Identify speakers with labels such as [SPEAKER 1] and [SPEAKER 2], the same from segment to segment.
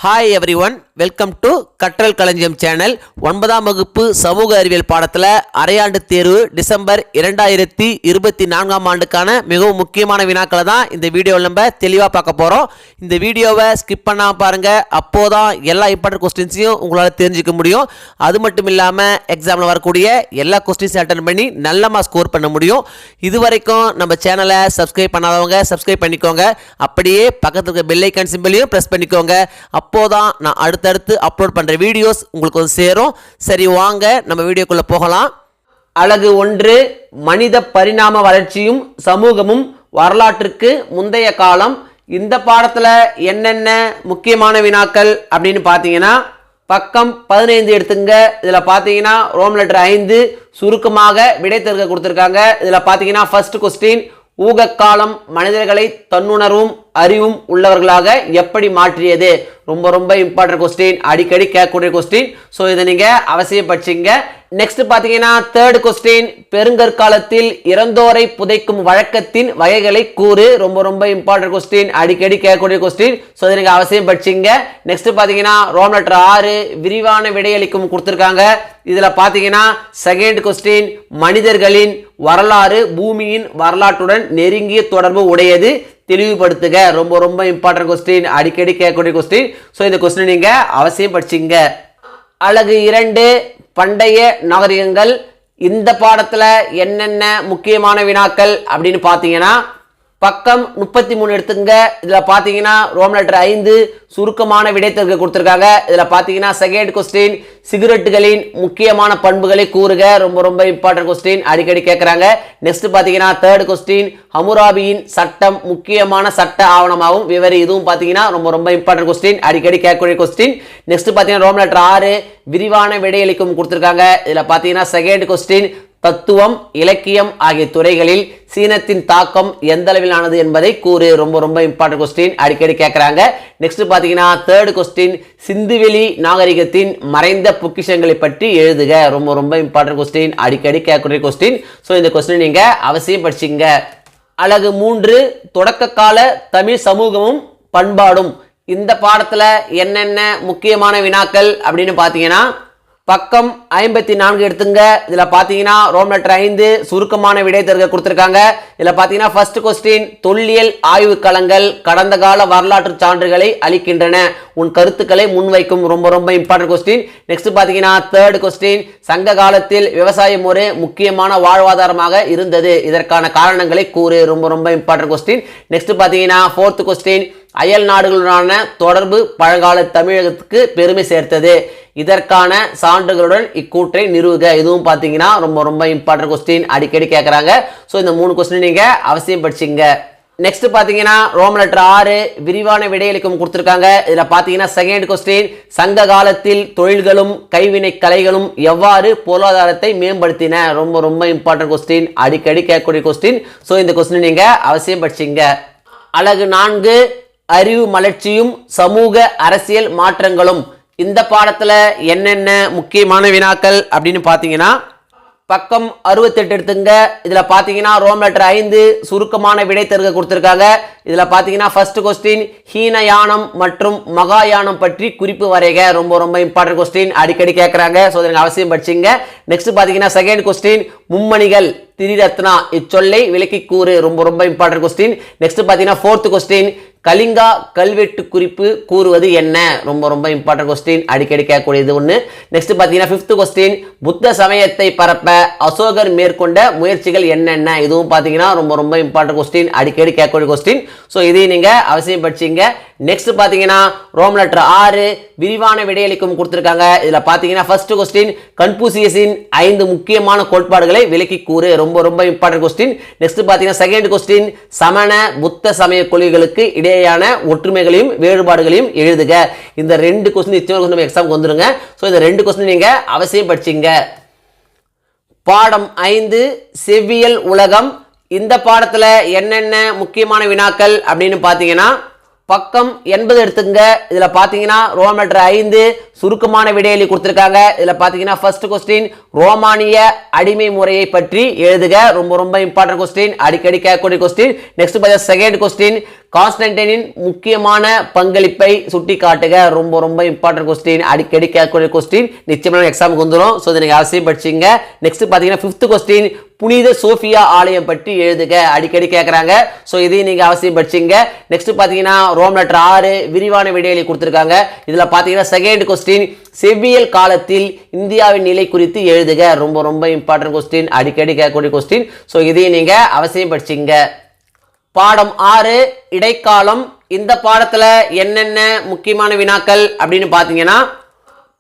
[SPEAKER 1] Hi every one, welcome to கற்றல் களஞ்சியம் channel. 9ஆம் வகுப்பு சமூக அறிவியல் பாடத்தில் அரையாண்டு தேர்வு டிசம்பர் 2024ஆம் ஆண்டுக்கான மிகவும் முக்கியமான வினாக்களை தான் இந்த வீடியோவில் நம்ம தெளிவாக பார்க்க போகிறோம். இந்த வீடியோவை ஸ்கிப் பண்ணாமல் பாருங்கள், அப்போதான் எல்லா இம்பார்ட்டன்ட் கொஸ்டின்ஸையும் உங்களால் தெரிஞ்சுக்க முடியும். அது மட்டும் இல்லாமல் எக்ஸாமில் வரக்கூடிய எல்லா கொஸ்டின்ஸையும் அட்டன் பண்ணி நல்லமாக ஸ்கோர் பண்ண முடியும். இது வரைக்கும் நம்ம சேனலை சப்ஸ்கிரைப் பண்ணாதவங்க சப்ஸ்கிரைப் பண்ணிக்கோங்க. அப்படியே பக்கத்தில் இருக்க பெல் ஐக்கான் சிம்பிளையும் ப்ரெஸ் பண்ணிக்கோங்க. அப்போதான் நான் அடுத்தடுத்து அப்லோட் பண்ற வீடியோஸ் உங்களுக்கு வந்து சேரும். சரி, வாங்க நம்ம வீடியோக்குள்ள போகலாம். அலகு 1, மனித பரிணாம வளர்ச்சியும் சமூகமும் வரலாற்றுக்கு முந்தைய காலம். இந்த பாடத்துல என்னென்ன முக்கியமான வினாக்கள் அப்படின்னு பார்த்தீங்கன்னா, பக்கம் 15 எடுத்துங்க. இதுல பார்த்தீங்கன்னா ரோம் லெட்டர் 5 சுருக்கமாக விடை தருக கொடுத்துருக்காங்க. இதுல பார்த்தீங்கன்னா ஃபர்ஸ்ட் கொஸ்டின், ஊகக்காலம் மனிதர்களை தன்னுணர்வும் அறிவும் உள்ளவர்களாக எப்படி மாற்றியது? ரொம்ப ரொம்ப இம்பார்ட்டன்ட் கொஸ்டின், அடிக்கடி கேட்கக்கூடிய கொஸ்டின். ஸோ இதை நீங்கள் அவசியம் படிச்சிங்க. நெக்ஸ்ட் பார்த்தீங்கன்னா தேர்ட் கொஸ்டின், பெருங்கற்காலத்தில் இறந்தோரை புதைக்கும் வழக்கத்தின் வகைகளை கூறு. ரொம்ப ரொம்ப இம்பார்ட்டன்ட் கொஸ்டின், அடிக்கடி கேட்கக்கூடிய கொஸ்டின். ஸோ இதை நீங்கள் அவசியம் படிச்சிங்க. நெக்ஸ்ட் பார்த்தீங்கன்னா ரோம் லெட்டர் 6 விரிவான விடையளிக்கும் கொடுத்துருக்காங்க. இதில் பார்த்தீங்கன்னா செகண்ட் கொஸ்டின், மனிதர்களின் வரலாறு பூமியின் வரலாற்றுடன் நெருங்கிய தொடர்பு உடையது, தெளிவுபடுத்துக. ரொம்ப ரொம்ப இம்பார்ட்டன்ட் கொஸ்டின், அடிக்கடி கேட்கக்கூடிய கொஸ்டின். ஸோ இந்த கொஸ்டின் நீங்க அவசியம் படிச்சிங்க. அலகு 2, பண்டைய நாகரிகங்கள். இந்த பாடத்துல என்னென்ன முக்கியமான வினாக்கள் அப்படின்னு பார்த்தீங்கன்னா, பக்கம் 33 எடுத்துங்க. இதுல பாத்தீங்கன்னா ரோம் லெட்டர் 5 சுருக்கமான விடைத்தற்கு கொடுத்திருக்காங்க. இதுல பாத்தீங்கன்னா செகண்ட் கொஸ்டின், சிகரெட்டுகளின் முக்கியமான பண்புகளை கூறுக. ரொம்ப ரொம்ப இம்பார்ட்டன்ட் கொஸ்டின், அடிக்கடி கேட்கறாங்க. நெக்ஸ்ட் பாத்தீங்கன்னா தேர்ட் கொஸ்டின், ஹமுராபியின் சட்டம் முக்கியமான சட்ட ஆவணமாகும் விவரி. இதுவும் பாத்தீங்கன்னா ரொம்ப ரொம்ப இம்பார்ட்டன்ட் கொஸ்டின், அடிக்கடி கேட்கக்கூடிய கொஸ்டின். நெக்ஸ்ட் பாத்தீங்கன்னா ரோம் லெட்டர் 6 விரிவான விடையளிக்கும் கொடுத்திருக்காங்க. இதுல பாத்தீங்கன்னா செகண்ட் கொஸ்டின், தத்துவம் இலக்கியம் ஆகிய துறைகளில் சீனத்தின் தாக்கம் எந்த அளவிலானது என்பதை கூறு. ரொம்ப ரொம்ப இம்பார்ட்டன்ட் கொஸ்டின், அடிக்கடி கேட்கறாங்க. நெக்ஸ்ட் பாத்தீங்கன்னா தேர்ட் கொஸ்டின், சிந்துவெளி நாகரிகத்தின் மறைந்த பொக்கிஷங்களை பற்றி எழுதுக. ரொம்ப ரொம்ப இம்பார்ட்டன்ட் கொஸ்டின், அடிக்கடி கேட்கக்கூடிய கொஸ்டின். ஸோ இந்த கொஸ்டின் நீங்க அவசியம் படிச்சிங்க. அலகு 3, தொடக்க கால தமிழ் சமூகமும் பண்பாடும். இந்த பாடத்துல என்னென்ன முக்கியமான வினாக்கள் அப்படின்னு பாத்தீங்கன்னா, பக்கம் 54 எடுத்துங்க. இதுல பாத்தீங்கன்னா ரோம் லெட்டர் 5 சுருக்கமான விடை தருக கொடுத்திருக்காங்க. இதுல பாத்தீங்கன்னா ஃபர்ஸ்ட் கொஸ்டின், தொல்லியல் ஆய்வு களங்கள் கடந்த கால வரலாற்று சான்றுகளை அளிக்கின்றன, உன் கருத்துக்களை முன்வைக்கும். ரொம்ப ரொம்ப இம்பார்ட்டன்ட் கொஸ்டின். நெக்ஸ்ட் பாத்தீங்கன்னா தேர்ட் கொஸ்டின், சங்க காலத்தில் விவசாயம் ஒரு முக்கியமான வாழ்வாதாரமாக இருந்தது, இதற்கான காரணங்களை கூறு. ரொம்ப ரொம்ப இம்பார்ட்டன்ட் கொஸ்டின். நெக்ஸ்ட் பாத்தீங்கன்னா ஃபோர்த் கொஸ்டின், அயல் நாடுகளுடனான தொடர்பு பழங்கால தமிழகத்துக்கு பெருமை சேர்த்தது, இதற்கான சான்றுகளுடன் இக்கூற்றை நிறுவுக. இதுவும் பாத்தீங்கன்னா ரொம்ப ரொம்ப இம்பார்ட்டன்ட் கொஸ்டின், அடிக்கடி கேட்கறாங்க. ஸோ இந்த 3 கொஸ்டின் நீங்க அவசியம் படிச்சிங்க. நெக்ஸ்ட் பாத்தீங்கன்னா ரோம் லெட்டர் 6 விரிவான விடையளிக்கும் கொடுத்திருக்காங்க. இதுல பாத்தீங்கன்னா செகண்ட் கொஸ்டின், சங்க காலத்தில் தொழில்களும் கைவினை கலைகளும் எவ்வாறு பொருளாதாரத்தை மேம்படுத்தின. ரொம்ப ரொம்ப இம்பார்ட்டன்ட் கொஸ்டின், அடிக்கடி கேட்கக்கூடிய கொஸ்டின். ஸோ இந்த கொஸ்டின் நீங்க அவசியம் படிச்சிங்க. அலகு 4, அறிவு மலர்ச்சியும் சமூக அரசியல் மாற்றங்களும். இந்த பாடத்துல என்னென்ன முக்கியமான வினாக்கள் அப்படின்னு பாத்தீங்கன்னா, பக்கம் 68 எடுத்துங்க. இதுல பாத்தீங்கன்னா ரோம் லெட்டர் 5 சுருக்கமான விடை தருக கொடுத்திருக்காங்க. இதுல பாத்தீங்கன்னா ஃபர்ஸ்ட் கொஸ்டின், ஹீனயானம் மற்றும் மகாயானம் பற்றி குறிப்பு வரைக. ரொம்ப ரொம்ப இம்பார்ட்டன்ட் கொஸ்டின், அடிக்கடி கேட்கறாங்க. ஸோ இதற்கு அவசியம் படிச்சிங்க. நெக்ஸ்ட் பாத்தீங்கன்னா செகண்ட் கொஸ்டின், மும்மணிகள் திரிரத்னா இச்சொல்லை விளக்கி கூறு. ரொம்ப ரொம்ப இம்பார்ட்டன்ட் கொஸ்டின். நெக்ஸ்ட் பாத்தீங்கன்னா ஃபோர்த் கொஸ்டின், கலிங்கா கல்வெட்டு குறிப்பு கூறுவது என்ன. ரொம்ப ரொம்ப இம்பார்ட்டன்ட் கொஸ்டின், அடிக்கடி கேட்கக்கூடியது ஒன்று. நெக்ஸ்ட் பார்த்தீங்கன்னா ஃபிஃப்த் கொஸ்டின், புத்த சமயத்தை பரப்ப அசோகர் மேற்கொண்ட முயற்சிகள் என்னென்ன. இதுவும் பார்த்தீங்கன்னா ரொம்ப ரொம்ப இம்பார்ட்டன்ட் கொஸ்டின், அடிக்கடி கேட்கக்கூடிய கொஸ்டின். ஸோ இதையும் நீங்கள் அவசியம் படிச்சிங்க. நெக்ஸ்ட் பார்த்தீங்கன்னா ரோம் லெட்டர் 6 விரிவான விடையளிக்கும் கொடுத்திருக்காங்க. இதில் பார்த்தீங்கன்னா ஃபர்ஸ்ட் கொஸ்டின், கன்பூசியஸின் 5 முக்கியமான கோட்பாடுகளை விளக்கி கூறு. ரொம்ப ரொம்ப இம்பார்ட்டன்ட் கொஸ்டின். நெக்ஸ்ட் பார்த்தீங்கன்னா செகண்ட் கொஸ்டின், சமண புத்த சமய கொள்கைகளுக்கு இடையேயான ஒற்றுமைகளையும் வேறுபாடுகளையும் எழுதுக. இந்த 2 கொஸ்டின் நிச்சயம் எக்ஸாம் வந்துருங்க. ஸோ இந்த 2 கொஸ்டின் நீங்க அவசியம் படிச்சிங்க. பாடம் 5, செவ்வியல் உலகம். இந்த பாடத்துல என்னென்ன முக்கியமான வினாக்கள் அப்படின்னு பாத்தீங்கன்னா, பக்கம் 80 எடுத்துங்க. இதுல பாத்தீங்கன்னா ரோமன் லெட்டர் 5 சுருக்கமான விடையளி கொடுத்திருக்காங்க. இதுல பாத்தீங்கன்னா ஃபர்ஸ்ட் கொஸ்டின் ரோமானிய அடிமை முறையை பற்றி எழுதுக. ரொம்ப ரொம்ப இம்பார்ட்டன்ட் கொஸ்டின், அடிக்கடி கேட்கக்கூடிய கொஸ்டின். நெக்ஸ்ட் பாத்தீங்கன்னா செகண்ட் கொஸ்டின் கான்ஸ்டன்டைனின் முக்கியமான பங்களிப்பை சுட்டி காட்டுக. ரொம்ப ரொம்ப இம்பார்ட்டன்ட் கொஸ்டின், அடிக்கடி கேட்கக்கூடிய கொஸ்டின், நிச்சயமா எக்ஸாமுக்கு வந்துடும். ஸோ இதை நீங்கள் அவசியம் படிச்சிங்க. நெக்ஸ்ட் பார்த்தீங்கன்னா ஃபிஃப்த் கொஸ்டின் புனித சோஃபியா ஆலயம் பற்றி எழுதுக. அடிக்கடி கேட்குறாங்க. ஸோ இதையும் நீங்கள் அவசியம் படிச்சிங்க. நெக்ஸ்ட் பார்த்தீங்கன்னா ரோமன் லெட்டர் 6 விரிவான விடையளி கொடுத்துருக்காங்க. இதில் பார்த்தீங்கன்னா செகண்ட் கொஸ்டின் செவ்வியல் காலத்தில் இந்தியாவின் நிலை குறித்து எழுதுக. ரொம்ப ரொம்ப இம்பார்ட்டன்ட் கொஸ்டின், அடிக்கடி கேட்கக்கூடிய கொஸ்டின். ஸோ இதையும் நீங்கள் அவசியம் படிச்சிங்க. பாடம் 6 இடைக்காலம். இந்த பாடத்துல என்னென்ன முக்கியமான வினாக்கள் அப்படின்னு பாத்தீங்கன்னா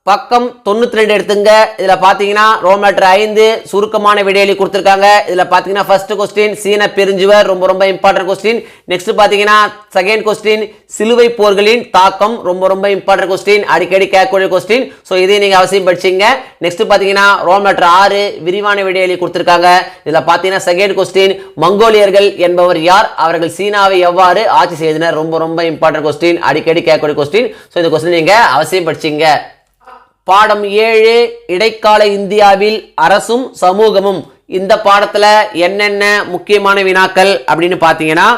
[SPEAKER 1] பக்கம் 92 எடுத்துங்க. இதுல பாத்தீங்கன்னா ரோமன் லெட்டர் 5 சுருக்கமான விடையளி கொடுத்திருக்காங்க. இதுல பாத்தீங்கன்னா ஃபர்ஸ்ட் கொஸ்டின் சீன பெருஞ்சுவர், ரொம்ப ரொம்ப இம்பார்ட்டன்ட் கொஸ்டின். நெக்ஸ்ட் பாத்தீங்கன்னா செகண்ட் கொஸ்டின் சிலுவை போர்களின் தாக்கம், ரொம்ப ரொம்ப இம்பார்ட்டன்ட் கொஸ்டின், அடிக்கடி கேட்கக்கூடிய கொஸ்டின். ஸோ இதையும் நீங்க அவசியம் படிச்சிங்க. நெக்ஸ்ட் பாத்தீங்கன்னா ரோமன் லெட்டர் 6 விரிவான விடையளி கொடுத்திருக்காங்க. இதுல பாத்தீங்கன்னா செகண்ட் கொஸ்டின் மங்கோலியர்கள் என்பவர் யார், அவர்கள் சீனாவை எவ்வாறு ஆட்சி செய்தனர், ரொம்ப ரொம்ப இம்பார்ட்டன்ட் கொஸ்டின், அடிக்கடி கேட்கக்கூடிய கொஸ்டின். ஸோ இந்த கொஸ்டின் நீங்க அவசியம் படிச்சிங்க. பாடம் 7 இடைக்கால இந்தியாவில் அரசும் சமூகமும். இந்த பாடத்துல என்னென்ன முக்கியமான வினாக்கள் அப்படின்னு பாத்தீங்கன்னா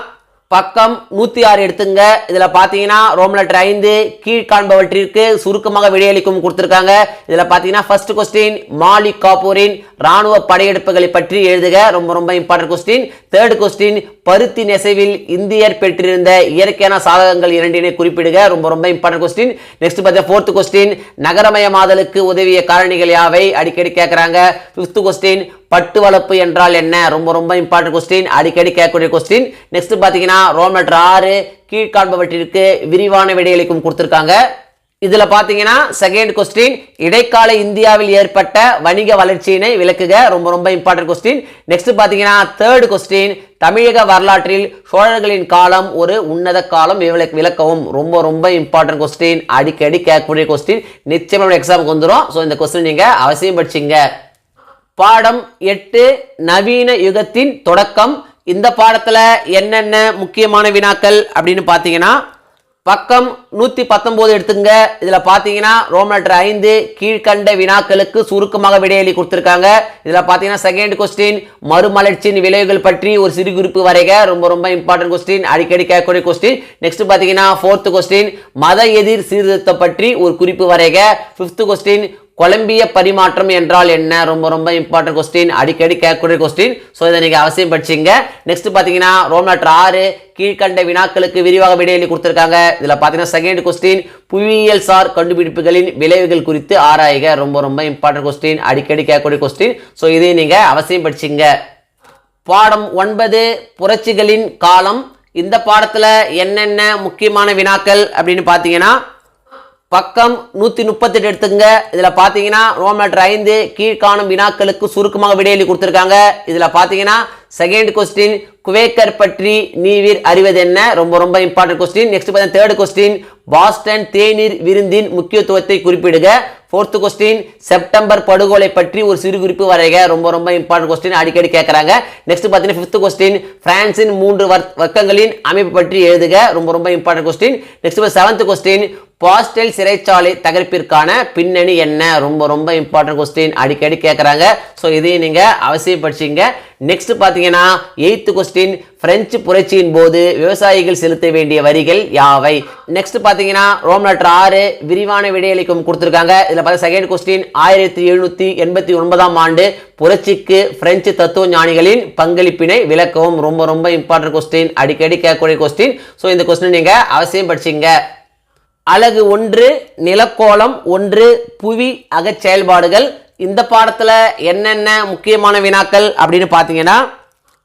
[SPEAKER 1] பக்கம் 106 எடுத்துங்க. இதுல பாத்தீங்கன்னா ரோமன் லெட்டர் 5 கீழ்காண்பவற்றிற்கு சுருக்கமாக விடையளிக்கும் கொடுத்திருக்காங்க. இதுல பாத்தீங்கன்னா ஃபர்ஸ்ட் கொஸ்டின் மாலிக் காபூரின் ராணுவ படையெடுப்புகளை பற்றி எழுதுக. ரொம்ப ரொம்ப இம்பார்ட்டன்ட் கொஸ்டின். தேர்ட் கொஸ்டின் பருத்தி நெசவில் இந்தியர் பெற்றிருந்த இயற்கையான சாதகங்கள் இரண்டினை குறிப்பிடுக. ரொம்ப ரொம்ப இம்பார்ட்டன்ட் கொஸ்டின். நெக்ஸ்ட் பார்த்தா ஃபோர்த் கொஸ்டின் நகரமயமாதலுக்கு உதவிய காரணிகள் யாவை, அடிக்கடி கேட்கறாங்க. ஃபிஃப்த் கொஸ்டின் பட்டு வளர்ப்பு என்றால் என்ன, ரொம்ப ரொம்ப இம்பார்ட்டன்ட் கொஸ்டின், அடிக்கடி கேட்கக்கூடிய கொஸ்டின். நெக்ஸ்ட் பாத்தீங்கன்னா ரோமன் லெட்டர் 6 கீழ்காண்பவற்றிற்கு விரிவான விடையளிக்கும் கொடுத்திருக்காங்க. இதுல பாத்தீங்கன்னா செகண்ட் கொஸ்டின் இடைக்கால இந்தியாவில் ஏற்பட்ட வணிக வளர்ச்சியினை விளக்குக. ரொம்ப ரொம்ப இம்பார்ட்டன்ட் கொஸ்டின். நெக்ஸ்ட் பாத்தீங்கன்னா தேர்ட் கொஸ்டின் தமிழக வரலாற்றில் சோழர்களின் காலம் ஒரு உன்னத காலம் விளக்கவும். ரொம்ப ரொம்ப இம்பார்ட்டன்ட் கொஸ்டின், அடிக்கடி கேட்கக்கூடிய கொஸ்டின், நிச்சயமா எக்ஸாமுக்கு வந்துடும். ஸோ இந்த கொஸ்டின் நீங்க அவசியம் படிச்சிங்க. பாடம் 8 நவீன யுகத்தின் தொடக்கம். இந்த பாடத்துல என்னென்ன முக்கியமான வினாக்கள் அப்படின்னு பாத்தீங்கன்னா பக்கம் 119 எடுத்துங்க. இதுல பாத்தீங்கன்னா ரோமன் லெட்டர் 5 கீழ்கண்ட வினாக்களுக்கு சுருக்கமாக விடையளி கொடுத்திருக்காங்க. இதுல பாத்தீங்கன்னா செகண்ட் கொஸ்டின் மறுமலர்ச்சியின் விளைவுகள் பற்றி ஒரு சிறு குறிப்பு வரைக. ரொம்ப ரொம்ப இம்பார்ட்டன்ட் கொஸ்டின், அடிக்கடி கேட்கக்கூடிய கொஸ்டின். நெக்ஸ்ட் பாத்தீங்கன்னா ஃபோர்த் கொஸ்டின் மத எதிர் சீர்திருத்தம் பற்றி ஒரு குறிப்பு வரைக. ஃபிஃப்த் கொஸ்டின் கொலம்பிய பரிமாற்றம் என்றால் என்ன, ரொம்ப ரொம்ப இம்பார்ட்டன்ட் கொஸ்டின், அடிக்கடி கேட்கக்கூடிய கொஸ்டின். ஸோ இதை நீங்க அவசியம் படிச்சிங்க. நெக்ஸ்ட் பாத்தீங்கன்னா ரோமன் லெட்டர் 6 கீழ்கண்ட வினாக்களுக்கு விரிவாக விடையளி கொடுத்திருக்காங்க. இதுல பாத்தீங்கன்னா செகண்ட் கொஸ்டின் புவியியல் சார் கண்டுபிடிப்புகளின் விளைவுகள் குறித்து ஆராய்க. ரொம்ப ரொம்ப இம்பார்ட்டன்ட் கொஸ்டின், அடிக்கடி கேட்கக்கூடிய கொஸ்டின். ஸோ இதை நீங்க அவசியம் படிச்சிங்க. பாடம் 9 புரட்சிகளின் காலம். இந்த பாடத்துல என்னென்ன முக்கியமான வினாக்கள் அப்படின்னு பாத்தீங்கன்னா பக்கம் 138 எடுத்துங்க. இதுல பாத்தீங்கன்னா ரோமன் லெட்டர் 5 கீழ்காணும் வினாக்களுக்கு சுருக்கமாக விடையளி கொடுத்திருக்காங்க. இதுல பாத்தீங்கன்னா செகண்ட் கொஸ்டின் குவேக்கர் பற்றி நீவிர் அறிவது என்ன, ரொம்ப ரொம்ப இம்பார்ட்டன்ட் கொஸ்டின். நெக்ஸ்ட் பாத்தீங்கன்னா தேர்ட் கொஸ்டின் பாஸ்டன் தேநீர் விருந்தின் முக்கியத்துவத்தை குறிப்பிடுக. ஃபோர்த் கொஸ்டின் செப்டம்பர் படுகொலை பற்றி ஒரு சிறு குறிப்பு வரைக. ரொம்ப ரொம்ப இம்பார்ட்டன்ட் கொஸ்டின், அடிக்கடி கேட்கறாங்க. நெக்ஸ்ட் பாத்தீங்கன்னா ஃபிஃப்த் கொஸ்டின் பிரான்சின் 3 வர்க்கங்களின் அமைப்பு பற்றி எழுதுக. ரொம்ப ரொம்ப important question. Next seventh question pastel சிறைச்சாலை தகர்ப்பிற்கான பின்னணி என்ன, ரொம்ப ரொம்ப இம்பார்ட்டன்ட் கொஸ்டின், அடிக்கடி கேட்கறாங்க. ஸோ இதையும் நீங்க அவசியம் படிச்சிங்க. நெக்ஸ்ட் பாத்தீங்கன்னா எய்த் கொஸ்டின் பிரெஞ்சு புரட்சியின் போது விவசாயிகள் செலுத்த வேண்டிய வரிகள் யாவை. நெக்ஸ்ட் பாத்தீங்கன்னா ரோமன் லெட்டர் 6 விரிவான விடையளிக்கும் கொடுத்திருக்காங்க. இதுல பாத்தீங்கன்னா செகண்ட் கொஸ்டின் 1789 ஆண்டு புரட்சிக்கு பிரெஞ்சு தத்துவ ஞானிகளின் பங்களிப்பினை விளக்கவும். ரொம்ப ரொம்ப இம்பார்ட்டன்ட் கொஸ்டின், அடிக்கடி கேட்கக்கூடிய கொஸ்டின். ஸோ இந்த கொஸ்டின் நீங்க அவசியம் படிச்சிங்க. அலகு 1 நிலக்கோளம் 1 புவி அகச் செயல்பாடுகள். இந்த பாடத்துல என்னென்ன முக்கியமான வினாக்கள் அப்படின்னு பாத்தீங்கன்னா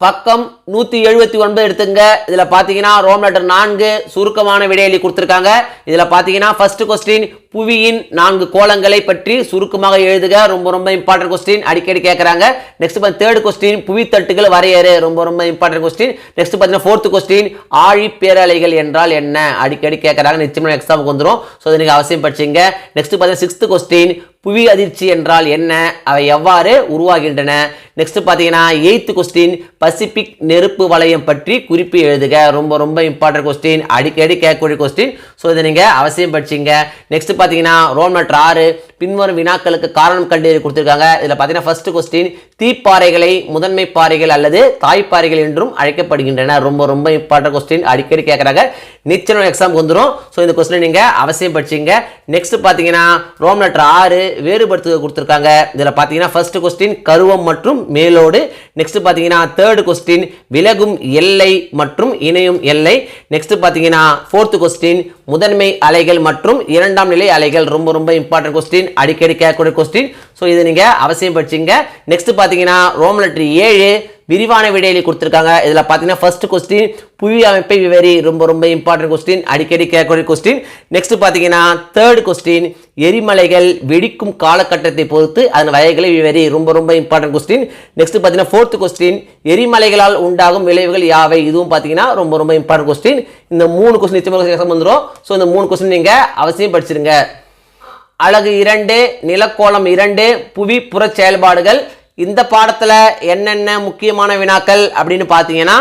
[SPEAKER 1] பக்கம் 179 எடுத்துங்க. இதுல பாத்தீங்கன்னா ரோமன் லெட்டர் 4 சுருக்கமான விடையளி கொடுத்திருக்காங்க. இதுல பாத்தீங்கன்னா ஃபர்ஸ்ட் கொஸ்டின் புவியின் 4 கோளங்களை பற்றி சுருக்கமாக எழுதுக. ரொம்ப ரொம்ப இம்பார்ட்டன்ட் கொஸ்டின், அடிக்கடி கேட்கறாங்க. நெக்ஸ்ட் தேர்ட் கொஸ்டின் புவித்தட்டுகள் வரையறு. ரொம்ப ரொம்ப இம்பார்ட்டன்ட் கொஸ்டின். நெக்ஸ்ட் பாத்தீங்கன்னா ஃபோர்த் கொஸ்டின் ஆழி பேரலைகள் என்றால் என்ன, அடிக்கடி கேட்கறாங்க. நிச்சயமா எக்ஸாமுக்கு வந்துடும். ஸோ இதை நீங்க அவசியம் படிச்சிங்க. நெக்ஸ்ட் பாத்தீங்கன்னா சிக்ஸ்த் கொஸ்டின் புவி அதிர்ச்சி என்றால் என்ன, அவை எவ்வாறு உருவாகின்றன. நெக்ஸ்ட் பார்த்தீங்கன்னா 8th கொஸ்டின் பசிபிக் நெருப்பு வளையம் பற்றி குறிப்பு எழுதுக. ரொம்ப ரொம்ப இம்பார்ட்டன்ட் கொஸ்டின், அடிக்கடி கேட்கக்கூடிய கொஸ்டின். ஸோ இதை நீங்கள் அவசியம் படிச்சிங்க. நெக்ஸ்ட் பார்த்தீங்கன்னா ரோமன் லெட்டர் 6 பின்வரும் வினாக்களுக்கு காரணம் கண்டறிய கொடுத்துருக்காங்க. இதில் பார்த்தீங்கன்னா ஃபர்ஸ்ட் கொஸ்டின் தீப்பாறைகளை முதன்மை பாறைகள் அல்லது தாய்ப்பாறைகள் என்றும் அழைக்கப்படுகின்றன. ரொம்ப ரொம்ப இம்பார்ட்டன்ட் கொஸ்டின், அடிக்கடி கேட்குறாங்க, நிச்சயம் எக்ஸாம் வந்துடும். ஸோ இந்த கொஸ்டின் நீங்கள் அவசியம் படிச்சிங்க. நெக்ஸ்ட் பார்த்தீங்கன்னா ரோமன் லெட்டர் 6 வேறுபடுத்துக கொடுத்துருக்காங்க. இதில் பார்த்தீங்கன்னா ஃபர்ஸ்ட் கொஸ்டின் கருவம் மற்றும் மேலோடு. நெக்ஸ்ட் பார்த்தீங்கன்னா தேர்ட் கொஸ்டின் விலகும் எல்லை மற்றும் இணையும் எல்லை. நெக்ஸ்ட் பார்த்தீங்கன்னா ஃபோர்த் கொஸ்டின் முதன்மை அலைகள் மற்றும் இரண்டாம் நிலை அலைகள். ரொம்ப ரொம்ப இம்பார்ட்டன்ட் கொஸ்டின், அடிக்கடி கேட்கக்கூடிய கொஸ்டின். ஸோ இதை நீங்கள் அவசியம் படிச்சிங்க. நெக்ஸ்ட் பார்த்தீங்கன்னா ரோமன் லெட்டர் 7 விரிவான விடையில கொடுத்துருக்காங்க. இதில் பார்த்தீங்கன்னா ஃபர்ஸ்ட் கொஸ்டின் புவி அமைப்பை விவரி. ரொம்ப ரொம்ப இம்பார்ட்டன்ட் கொஸ்டின், அடிக்கடி கேட்கக்கூடிய கொஸ்டின். நெக்ஸ்ட் பார்த்தீங்கன்னா தேர்ட் கொஸ்டின் எரிமலைகள் வெடிக்கும் காலகட்டத்தை பொறுத்து அதன் வகைகளை விவரி. ரொம்ப ரொம்ப இம்பார்ட்டன்ட் கொஸ்டின். நெக்ஸ்ட் பார்த்தீங்கன்னா ஃபோர்த் கொஸ்டின் எரிமலைகளால் உண்டாகும் விளைவுகள் யாவை. இதுவும் பார்த்தீங்கன்னா ரொம்ப ரொம்ப இம்பார்ட்டன்ட் கொஸ்டின். இந்த 3 கொஸ்டின் நிச்சயமாக வந்துடும். ஸோ இந்த 3 கொஸ்டின் நீங்கள் அவசியம் படிச்சிருங்க. அழகு 2 நிலக்கோளம் 2 புவி புற செயல்பாடுகள். இந்த பாடத்தில் என்னென்ன முக்கியமான வினாக்கள் அப்படின்னு பார்த்தீங்கன்னா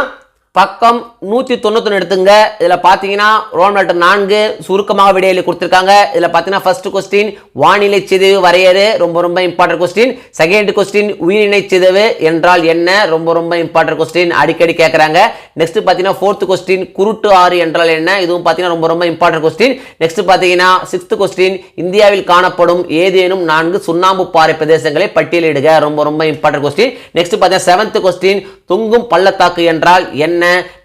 [SPEAKER 1] பக்கம் 191 எடுத்துங்க. இதில் பார்த்தீங்கன்னா ரோமன் லெட்டர் 4 சுருக்கமாக விடையில கொடுத்துருக்காங்க. இதில் பார்த்தீங்கன்னா ஃபர்ஸ்ட் கொஸ்டின் வானிலை சிதைவு வரையறு. ரொம்ப ரொம்ப இம்பார்ட்டன்ட் கொஸ்டின். செகண்ட் கொஸ்டின் உயிரினை சிதைவு என்றால் என்ன. ரொம்ப ரொம்ப இம்பார்ட்டன்ட் கொஸ்டின், அடிக்கடி கேட்குறாங்க. நெக்ஸ்ட் பார்த்தீங்கன்னா ஃபோர்த் கொஸ்டின் குருட்டு ஆறு என்றால் என்ன. இதுவும் பார்த்தீங்கன்னா ரொம்ப ரொம்ப இம்பார்ட்டன்ட் கொஸ்டின். நெக்ஸ்ட் பார்த்தீங்கன்னா சிக்ஸ்த் கொஸ்டின் இந்தியாவில் காணப்படும் ஏதேனும் 4 சுண்ணாம்பு பாறை பிரதேசங்களை பட்டியலிடுக. ரொம்ப ரொம்ப இம்பார்ட்டன்ட் கொஸ்டின். நெக்ஸ்ட் பார்த்தீங்கன்னா செவன்த் கொஸ்டின் தொங்கும் பள்ளத்தாக்கு என்றால் என்ன.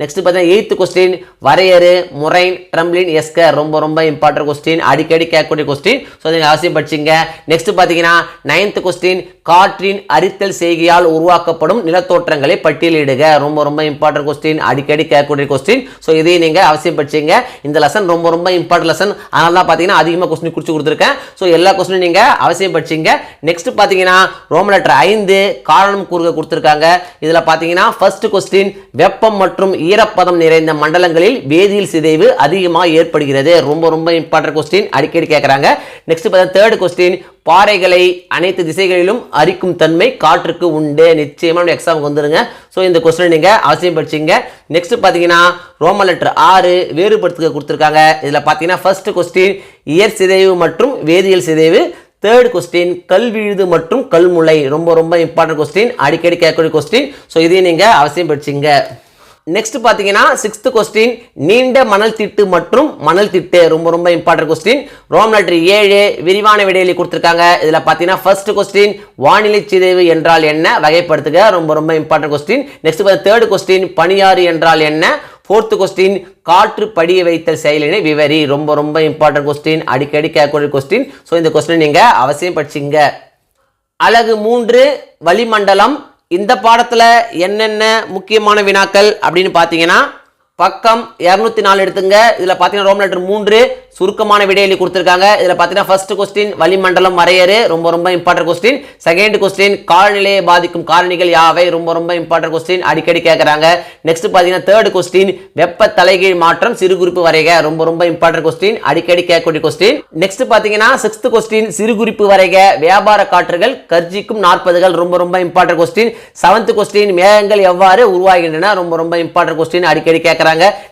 [SPEAKER 1] நெக்ஸ்ட் பார்த்தீங்கன்னா 8th கொஸ்டின் வரையறு முறைன் ட்ரம்லின் எஸ்கர். ரொம்ப ரொம்ப இம்பார்ட்டன்ட் கொஸ்டின், அடிக்கடி கேட்கக்கூடிய கொஸ்டின். ஸோ நீங்கள் அவசியம் படிச்சிங்க. நெக்ஸ்ட் பார்த்தீங்கன்னா 9th கொஸ்டின் காற்றின் அரித்தல் செய்கையால் உருவாக்கப்படும் நிலத்தோற்றங்களை பட்டியலிடுக. ரொம்ப ரொம்ப இம்பார்ட்டன்ட் கொஸ்டின், அடிக்கடி கேட்கக்கூடிய கொஸ்டின். ஸோ இதையும் நீங்கள் அவசியம் படிச்சிங்க. இந்த லெசன் ரொம்ப ரொம்ப இம்பார்ட்டன்ட் லெசன், அதனால தான் பார்த்தீங்கன்னா அதிகமாக கொஸ்டின் குறித்து கொடுத்துருக்கேன். ஸோ எல்லா கொஸ்டினும் நீங்கள் அவசியம் படிச்சிங்க. நெக்ஸ்ட் பார்த்தீங்கன்னா ரோமன் லெட்டர் 5 காரணம் கூறுக கொடுத்துருக்காங்க. இதில் பார்த்தீங்கன்னா ஃபர்ஸ்ட் கொஸ்டின் வெப்பம் மற்றும் ஈரப்பதம் நிறைந்த மண்டலங்களில் வேதியியல் சிதைவு அதிகமாக ஏற்படுகிறது. ரொம்ப ரொம்ப இம்பார்ட்டன்ட் கொஸ்டின், அடிக்கடி கேட்குறாங்க. நெக்ஸ்ட் பார்த்தீங்கன்னா தேர்ட் கொஸ்டின் பாறைகளை அனைத்து திசைகளிலும் அரிக்கும் தன்மை காற்றுக்கு உண்டு. நிச்சயமாக எக்ஸாமுக்கு வந்துருங்க. ஸோ இந்த கொஸ்டின் நீங்கள் அவசியம் படிச்சிங்க. நெக்ஸ்ட் பார்த்தீங்கன்னா ரோமன் லெட்டர் 6 வேறுபடுத்துக கொடுத்துருக்காங்க. இதில் பார்த்தீங்கன்னா ஃபர்ஸ்ட் கொஸ்டின் இயற் சிதைவு மற்றும் வேதியியல் சிதைவு. தேர்ட் கொஸ்டின் கல்விழுது மற்றும் கல்முளை. ரொம்ப ரொம்ப இம்பார்ட்டன்ட் கொஸ்டின், அடிக்கடி கேட்கக்கூடிய கொஸ்டின். ஸோ இதையும் நீங்கள் அவசியம் படிச்சிங்க. நெக்ஸ்ட் பார்த்தீங்கன்னா சிக்ஸ்த் கொஸ்டின் நீண்ட மணல் திட்டு மற்றும் மணல் திட்டு. ரொம்ப ரொம்ப இம்பார்ட்டன்ட் கொஸ்டின். ரோமன் லெட்டர் 7 விரிவான விடையில கொடுத்துருக்காங்க. இதில் பார்த்தீங்கன்னா ஃபர்ஸ்ட் கொஸ்டின் வானிலை சிதைவு என்றால் என்ன வகைப்படுத்துக. ரொம்ப ரொம்ப important question. Next third question பனியாறு என்றால் என்ன. ஃபோர்த் கொஸ்டின் காற்று படிய வைத்தல் செயலினை விவரி. ரொம்ப ரொம்ப இம்பார்ட்டன்ட் கொஸ்டின், அடிக்கடி கேட்கக்கூடிய கொஸ்டின். ஸோ இந்த கொஸ்டின் நீங்கள் அவசியம் படிச்சிங்க. அழகு 3 வளிமண்டலம். இந்த பாடத்தில் என்னென்ன முக்கியமான வினாக்கள் அப்படின்னு பார்த்தீங்கன்னா பக்கம் 204 எடுத்துங்க. இதில் பார்த்தீங்கன்னா ரோமன் லெட்டர் 3 சுருக்கமான விடையில கொடுத்துருக்காங்க. இதில் பார்த்தீங்கன்னா ஃபர்ஸ்ட் கொஸ்டின் வளிமண்டலம் வரையறு. ரொம்ப ரொம்ப இம்பார்ட்டன்ட் கொஸ்டின். செகண்ட் கொஸ்டின் காலநிலையை பாதிக்கும் காரணிகள் யாவை. ரொம்ப ரொம்ப இம்பார்ட்டன்ட் கொஸ்டின், அடிக்கடி கேட்குறாங்க. நெக்ஸ்ட் பார்த்தீங்கன்னா தேர்ட் கொஸ்டின் வெப்ப தலைகீழ் மாற்றம் சிறு குறிப்பு வரைக. ரொம்ப ரொம்ப இம்பார்ட்டன்ட் கொஸ்டின், அடிக்கடி கேட்கக்கூடிய கொஸ்டின். நெக்ஸ்ட் பார்த்தீங்கன்னா சிக்ஸ்த் கொஸ்டின் சிறு குறிப்பு வரைக வியாபார காற்றுகள் கர்ஜிக்கும் 40கள். ரொம்ப ரொம்ப இம்பார்ட்டன்ட் கொஸ்டின். செவன்த் கொஸ்டின் மேகங்கள் எவ்வாறு உருவாகின்றன. ரொம்ப ரொம்ப இம்பார்ட்டன்ட் கொஸ்டின், அடிக்கடி கேட்குறாங்க.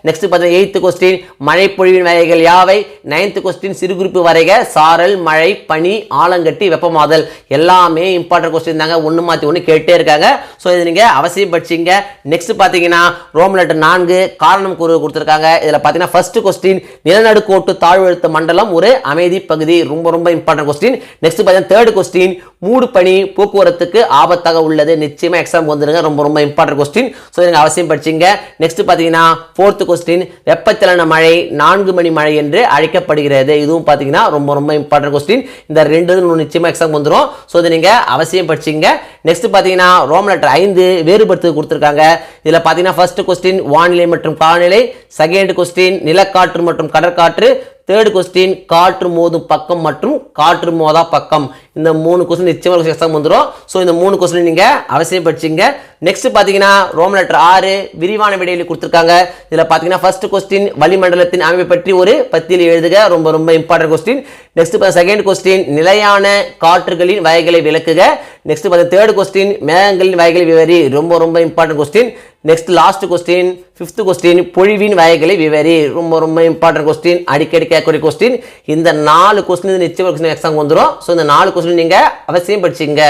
[SPEAKER 1] நெக்ஸ்ட் பார்த்தீங்கன்னா 8th கொஸ்டின் மழை பொழிவின் வகைகள் யாவை. 9th கொஸ்டின் சிறு குறிப்பு வரைக சாரல் மழை பனி ஆலங்கட்டி வெப்பமாதல். எல்லாமே இம்பார்ட்டன்ட் கொஸ்டின் தாங்க, ஒன்று மாற்றி ஒன்று கேட்டே இருக்காங்க. ஸோ இது நீங்கள் அவசியம் படிச்சிங்க. நெக்ஸ்ட் பார்த்தீங்கன்னா ரோமன் லெட்டர் 4 காரணம் கூறு கொடுத்துருக்காங்க. இதில் பார்த்தீங்கன்னா ஃபர்ஸ்ட் கொஸ்டின் நிலநடுக்கோட்டு தாழ்வழுத்த மண்டலம் ஒரு அமைதி பகுதி. ரொம்ப ரொம்ப இம்பார்ட்டன்ட் கொஸ்டின். நெக்ஸ்ட் பார்த்தீங்கன்னா தேர்ட் கொஸ்டின் மூடு பனி போக்குவரத்துக்கு ஆபத்தாக உள்ளது. நிச்சயமாக எக்ஸாம் வந்துருங்க. ரொம்ப ரொம்ப இம்பார்ட்டன்ட் கொஸ்டின். ஸோ நீங்கள் அவசியம் படிச்சிங்க. நெக்ஸ்ட் பார்த்தீங்கன்னா ஃபோர்த் கொஸ்டின் வெப்பச்சலன மழை 4 மணி மழை என்று அழைக்கப்படுகிறது. இதுவும் பார்த்தீங்கன்னா ரொம்ப ரொம்ப இம்பார்ட்டன்ட் கொஸ்டின். இந்த ரெண்டு நிச்சயமா எக்ஸாம் வந்துடும். ஸோ இதை நீங்க அவசியம் படிச்சிங்க. நெக்ஸ்ட் பார்த்தீங்கன்னா ரோமன் லெட்டர் 5 வேறுபடுத்து கொடுத்துருக்காங்க. இதில் பார்த்தீங்கன்னா ஃபர்ஸ்ட் கொஸ்டின் வானிலை மற்றும் காலநிலை. செகண்ட் கொஸ்டின் நிலக்காற்று மற்றும் கடற்காற்று. தேர்ட் கொஸ்டின் காற்று மோதும் பக்கம் மற்றும் காற்று மோதா பக்கம். இந்த 3 கொஸ்டின் நிச்சயமாக எக்ஸாம் வந்துடும். ஸோ இந்த 3 கொஸ்டின் நீங்கள் அவசியம் படிச்சிங்க. நெக்ஸ்ட் பார்த்தீங்கன்னா ரோமன் லெட்டர் 6 விரிவான விடையில் கொடுத்துருக்காங்க. இதில் பார்த்தீங்கன்னா ஃபர்ஸ்ட் கொஸ்டின் வளிமண்டலத்தின் அமைப்பை பற்றி ஒரு பத்தியில் எழுதுக, ரொம்ப ரொம்ப important question. Next second question நிலையான காற்றுகளின் வகைகளை விளக்குக. நெக்ஸ்ட் பார்த்தீங்கன்னா தேர்ட் கொஸ்டின் மேகங்களின் வகைகளை விவரி, ரொம்ப ரொம்ப important question. Next last question fifth question பொழிவின் வகைகளை விவரி, ரொம்ப ரொம்ப இம்பார்ட்டன்ட் கொஸ்டின், அடிக்கடி கேட்கக்கூடிய கொஸ்டின். இந்த 4 கொஸ்டின் நிச்சயம் எக்ஸாம் வந்துடும். ஸோ இந்த 4 கொஸ்டின் நீங்கள் அவசியம் படிச்சிங்க.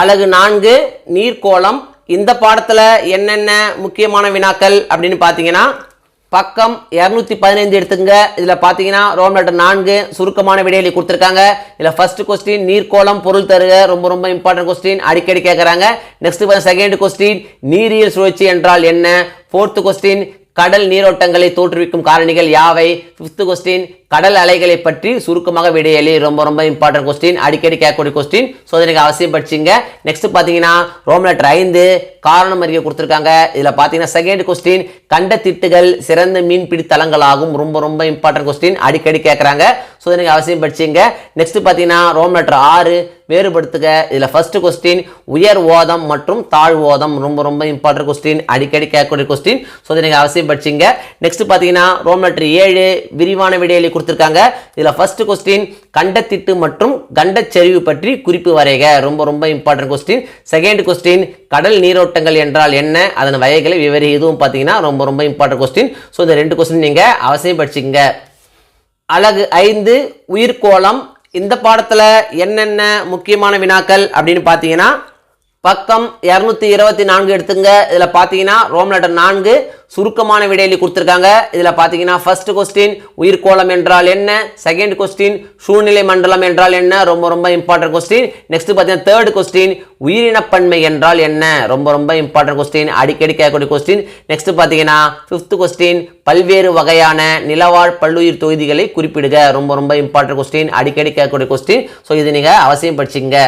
[SPEAKER 1] அலகு 4 நீர்க்கோளம். இந்த பாடத்தில் என்னென்ன முக்கியமான வினாக்கள் அப்படின்னு பார்த்தீங்கன்னா பக்கம் 215 எடுத்துங்க. இதில் பார்த்தீங்கன்னா ரோமன் லெட்டர் 4 சுருக்கமான விடையை கொடுத்துருக்காங்க. இதில் ஃபர்ஸ்ட் கொஸ்டின் நீர்க்கோளம் பொருள் தருக, ரொம்ப ரொம்ப இம்பார்ட்டன்ட் கொஸ்டின், அடிக்கடி கேட்குறாங்க. நெக்ஸ்ட் செகண்ட் கொஸ்டின் நீரியல் சுழற்சி என்றால் என்ன. ஃபோர்த் கொஸ்டின் கடல் நீரோட்டங்களை தோற்றுவிக்கும் காரணிகள் யாவை. ஃபிஃப்த் கொஸ்டின் கடல் அலைகளை பற்றி சுருக்கமாக விடையளி, ரொம்ப ரொம்ப இம்பார்ட்டன்ட் கொஸ்டின், அடிக்கடி கேட்கக்கூடிய கொஸ்டின். ஸோ இதை நீங்கள் அவசியம் படிச்சிங்க. நெக்ஸ்ட் பார்த்தீங்கன்னா ரோமன் லெட்டர் 5 காரணம் அறிய கொடுத்துருக்காங்க. இதில் பார்த்தீங்கன்னா செகண்ட் கொஸ்டின் கண்ட திட்டுகள் சிறந்த மீன்பிடி தலங்களாகும், ரொம்ப ரொம்ப இம்பார்ட்டன்ட் கொஸ்டின், அடிக்கடி கேட்குறாங்க. ஸோ இதை நீங்கள் அவசியம் படிச்சிங்க. நெக்ஸ்ட் பார்த்தீங்கன்னா ரோமன் லெட்டர் 6 வேறுபடுத்துக. இதில் ஃபர்ஸ்ட் கொஸ்டின் உயர் ஓதம் மற்றும் தாழ் ஓதம், ரொம்ப ரொம்ப இம்பார்ட்டன்ட் கொஸ்டின், அடிக்கடி கேட்கக்கூடிய கொஸ்டின். ஸோ இதை நீங்கள் அவசியம் படிச்சிங்க. நெக்ஸ்ட் பார்த்தீங்கன்னா ரோமன் லெட்டர் 7 விரிவான விடையை கொடுத்துருக்காங்க. இதில் ஃபர்ஸ்ட் கொஸ்டின் கண்டத்திட்டு மற்றும் கண்டச்சரிவு பற்றி குறிப்பு வரைக, ரொம்ப ரொம்ப இம்பார்ட்டன்ட் கொஸ்டின். செகண்ட் கொஸ்டின் கடல் நீரோட்டங்கள் என்றால் என்ன, அதன் வகைகளை விவரி, இதுவும் பார்த்தீங்கன்னா ரொம்ப ரொம்ப இம்பார்ட்டன்ட் கொஸ்டின். ஸோ இந்த 2 கொஸ்டின் நீங்கள் அவசியம் படிச்சிங்க. அலகு 5 உயிர்கோளம். இந்த பாடத்தில் என்னென்ன முக்கியமான வினாக்கள் அப்படின்னு பார்த்தீங்கன்னா பக்கம் 224 எடுத்துங்க. இதில் பார்த்தீங்கன்னா ரோமன் லெட்டர் 4 சுருக்கமான விடையில் கொடுத்துருக்காங்க. இதில் பார்த்தீங்கன்னா ஃபர்ஸ்ட் கொஸ்டின் உயிர்கோளம் என்றால் என்ன. செகண்ட் கொஸ்டின் சூழ்நிலை மண்டலம் என்றால் என்ன, ரொம்ப ரொம்ப இம்பார்ட்டன்ட் கொஸ்டின். நெக்ஸ்ட் பார்த்தீங்கன்னா தேர்ட் கொஸ்டின் உயிரினப்பன்மை என்றால் என்ன, ரொம்ப ரொம்ப இம்பார்ட்டன்ட் கொஸ்டின், அடிக்கடி கேட்கக்கூடிய கொஸ்டின். நெக்ஸ்ட் பார்த்தீங்கன்னா ஃபிஃப்த் கொஸ்டின் பல்வேறு வகையான நிலவாழ் பல்லுயிர் தொகுதிகளை குறிப்பிடுக, ரொம்ப ரொம்ப இம்பார்ட்டன்ட் கொஸ்டின், அடிக்கடி கேட்கக்கூடிய கொஸ்டின். ஸோ இது நீங்கள் அவசியம் படிச்சிங்க.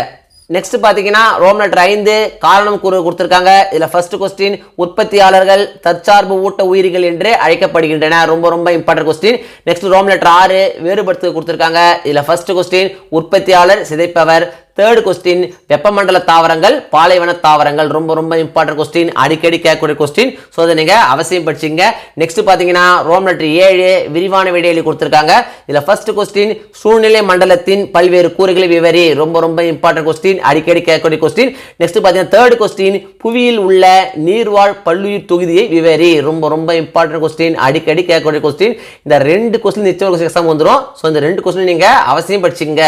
[SPEAKER 1] நெக்ஸ்ட் பார்த்தீங்கன்னா ரோமன் லெட்டர் 5 காரணம் கூறு கொடுத்துருக்காங்க. இதில் ஃபர்ஸ்ட் கொஸ்டின் உற்பத்தியாளர்கள் தற்சார்பு ஊட்ட உயிரிகள் என்று அழைக்கப்படுகின்றன, ரொம்ப ரொம்ப important question. Next Roman letter 6 வேறுபடுத்த கொடுத்துருக்காங்க. இதில் ஃபர்ஸ்ட் கொஸ்டின் உற்பத்தியாளர் சிதைப்பவர். தேர்ட் கொஸ்டின் வெப்பமண்டல தாவரங்கள் பாலைவன தாவரங்கள், ரொம்ப ரொம்ப இம்பார்ட்டன்ட் கொஸ்டின், அடிக்கடி கேட்கக்கூடிய கொஸ்டின். ஸோ அதை நீங்கள் அவசியம் படிச்சிங்க. நெக்ஸ்ட் பார்த்தீங்கன்னா ரோமன் லெட்டர் 7 விரிவான விடையை கொடுத்துருக்காங்க. இதில் ஃபர்ஸ்ட் கொஸ்டின் சூழ்நிலை மண்டலத்தின் பல்வேறு கூறுகளை விவரி, ரொம்ப ரொம்ப இம்பார்ட்டன்ட் கொஸ்டின், அடிக்கடி கேட்கக்கூடிய கொஸ்டின். நெக்ஸ்ட் பார்த்தீங்கன்னா தேர்ட் கொஸ்டின் புவியில் உள்ள நீர்வாழ் பல்லுயிர் தொகுதியை விவரி, ரொம்ப ரொம்ப இம்பார்ட்டன்ட் கொஸ்டின், அடிக்கடி கேட்கக்கூடிய கொஸ்டின். இந்த 2 கொஸ்டின் நிச்சயம் எக்ஸாம் வந்துடும். ஸோ இந்த 2 கொஸ்டின் நீங்கள் அவசியம் படிச்சிங்க.